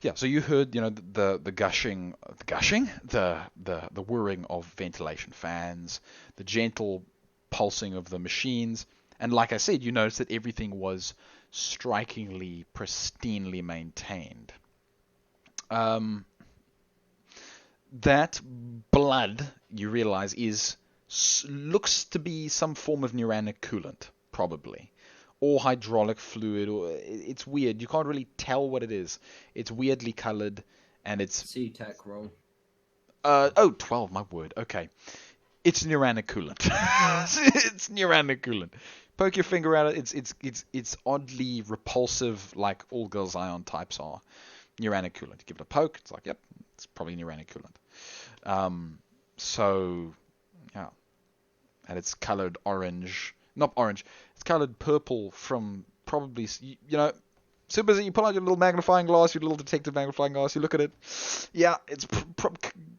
Yeah, so you heard, the gushing, the whirring of ventilation fans, the gentle pulsing of the machines, and like I said, you noticed that everything was strikingly, pristinely maintained. That blood, you realize, looks to be some form of neuranic coolant, probably. Or hydraulic fluid, or it's weird. You can't really tell what it is. It's weirdly colored, and it's... C-Tech roll. 12, my word. Okay. It's neuranic coolant. It's neuranic coolant. Poke your finger at it. It's oddly repulsive, like all girls' ion types are. Neuranic coolant. Give it a poke. It's like, yep, it's probably neuranic coolant. So, yeah. And it's colored orange. Not orange. It's colored purple from probably, super easy. You pull out your little magnifying glass, your little detective magnifying glass, you look at it. Yeah, it's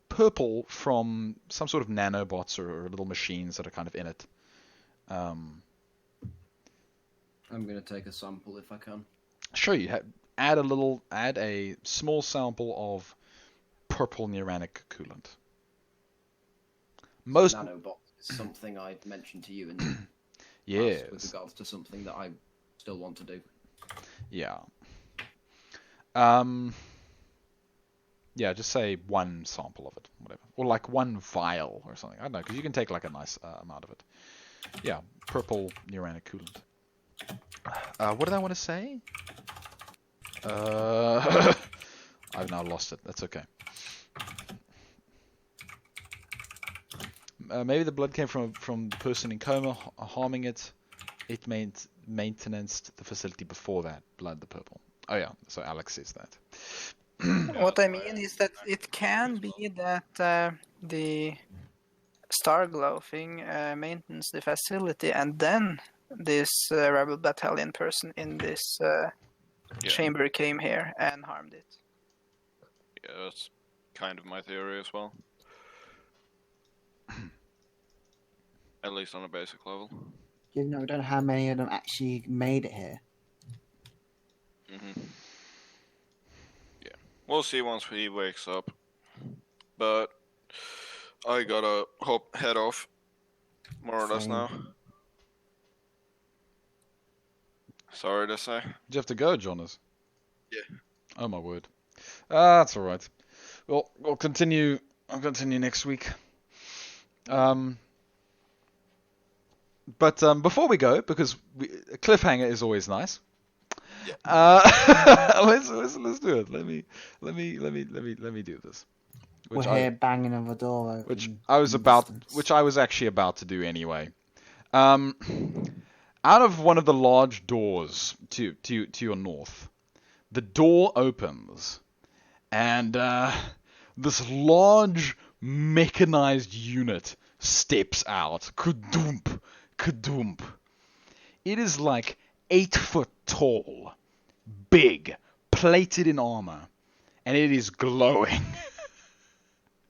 purple from some sort of nanobots or little machines that are kind of in it. I'm going to take a sample if I can. Sure, you add a small sample of purple neuranic coolant. Most Nanobot is something I mentioned to you in the yes, past with regards to something that I still want to do. yeah. Yeah, just say one sample of it, whatever, or like one vial or something. I don't know, because you can take like a nice amount of it. Yeah, purple neuranic coolant. What did I want to say? I've now lost it. That's okay. Maybe the blood came from the person in coma harming it. It maintenanced the facility before that. Blood, the purple. Oh yeah, so Alex says that. What I mean is that it can be that the Starglow thing maintains the facility, and then this rebel battalion person in this chamber came here and harmed it. Yeah, that's kind of my theory as well. At least on a basic level. You know, we don't know how many of them actually made it here. Yeah, we'll see once he wakes up. But I gotta head off, more or less Same. now. Sorry to say. Do you have to go, Jonas? Yeah. Oh my word. That's all right. Well, we'll continue. I'll continue next week. But before we go, because a cliffhanger is always nice. Yeah. Let's do it. Let me do this. We're here banging on the door open. Which I was actually about to do anyway. Out of one of the large doors to your north, the door opens, and this large mechanized unit steps out. Kadoomp, kadoomp. It is like 8 foot tall, big, plated in armor, and it is glowing.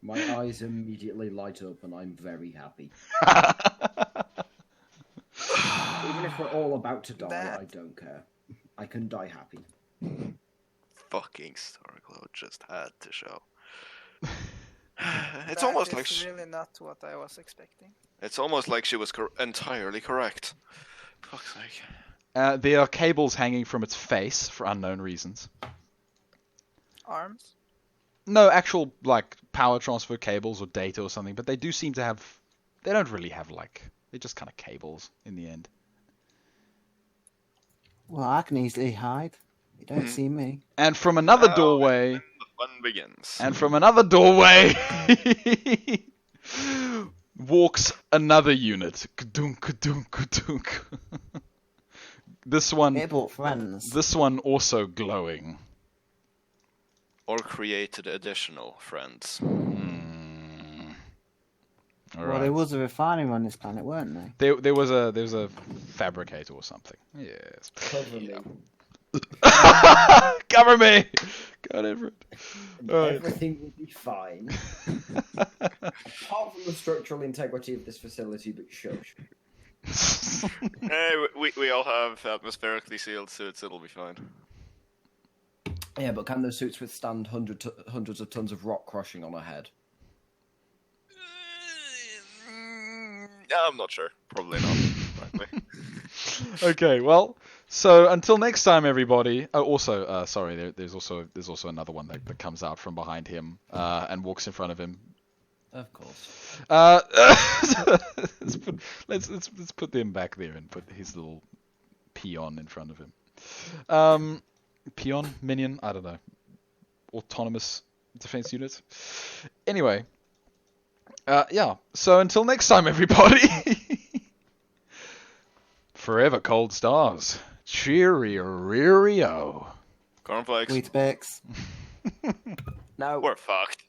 My eyes immediately light up, and I'm very happy. Even if we're all about to die, I don't care. I can die happy. Fucking Starglow just had to show. It's That almost is like really not what I was expecting. it's almost like she was entirely correct. Fuck's sake. There are cables hanging from its face for unknown reasons. Arms? No actual like power transfer cables or data or something, but they do seem to have. They don't really have like. They're just kind of cables in the end. Well, I can easily hide. You don't see me. And from another Now doorway. then the fun begins. And from another doorway walks another unit. Kadunk, kadunk, kadunk. This one. It brought friends. This one also glowing. Or created additional friends. All Well, right. there was a refinery on this planet, weren't there? There was a fabricator or something. Yes. Cover me. Cover me. God, Everett. All right. Everything will be fine. Apart from the structural integrity of this facility, but shush. Hey, we all have atmospherically sealed suits. It'll be fine. Yeah, but can those suits withstand hundreds of tons of rock crushing on our head? I'm not sure. Probably not. Frankly. Okay, well, so until next time, everybody. Oh, also, sorry, there's also another one that comes out from behind him and walks in front of him. Of course. Let's put them back there and put his little peon in front of him. Peon, minion, I don't know. Autonomous defense unit. Anyway, yeah. So until next time, everybody. Forever cold stars. Cheerio. Cornflakes. Weetabix. Now, We're fucked.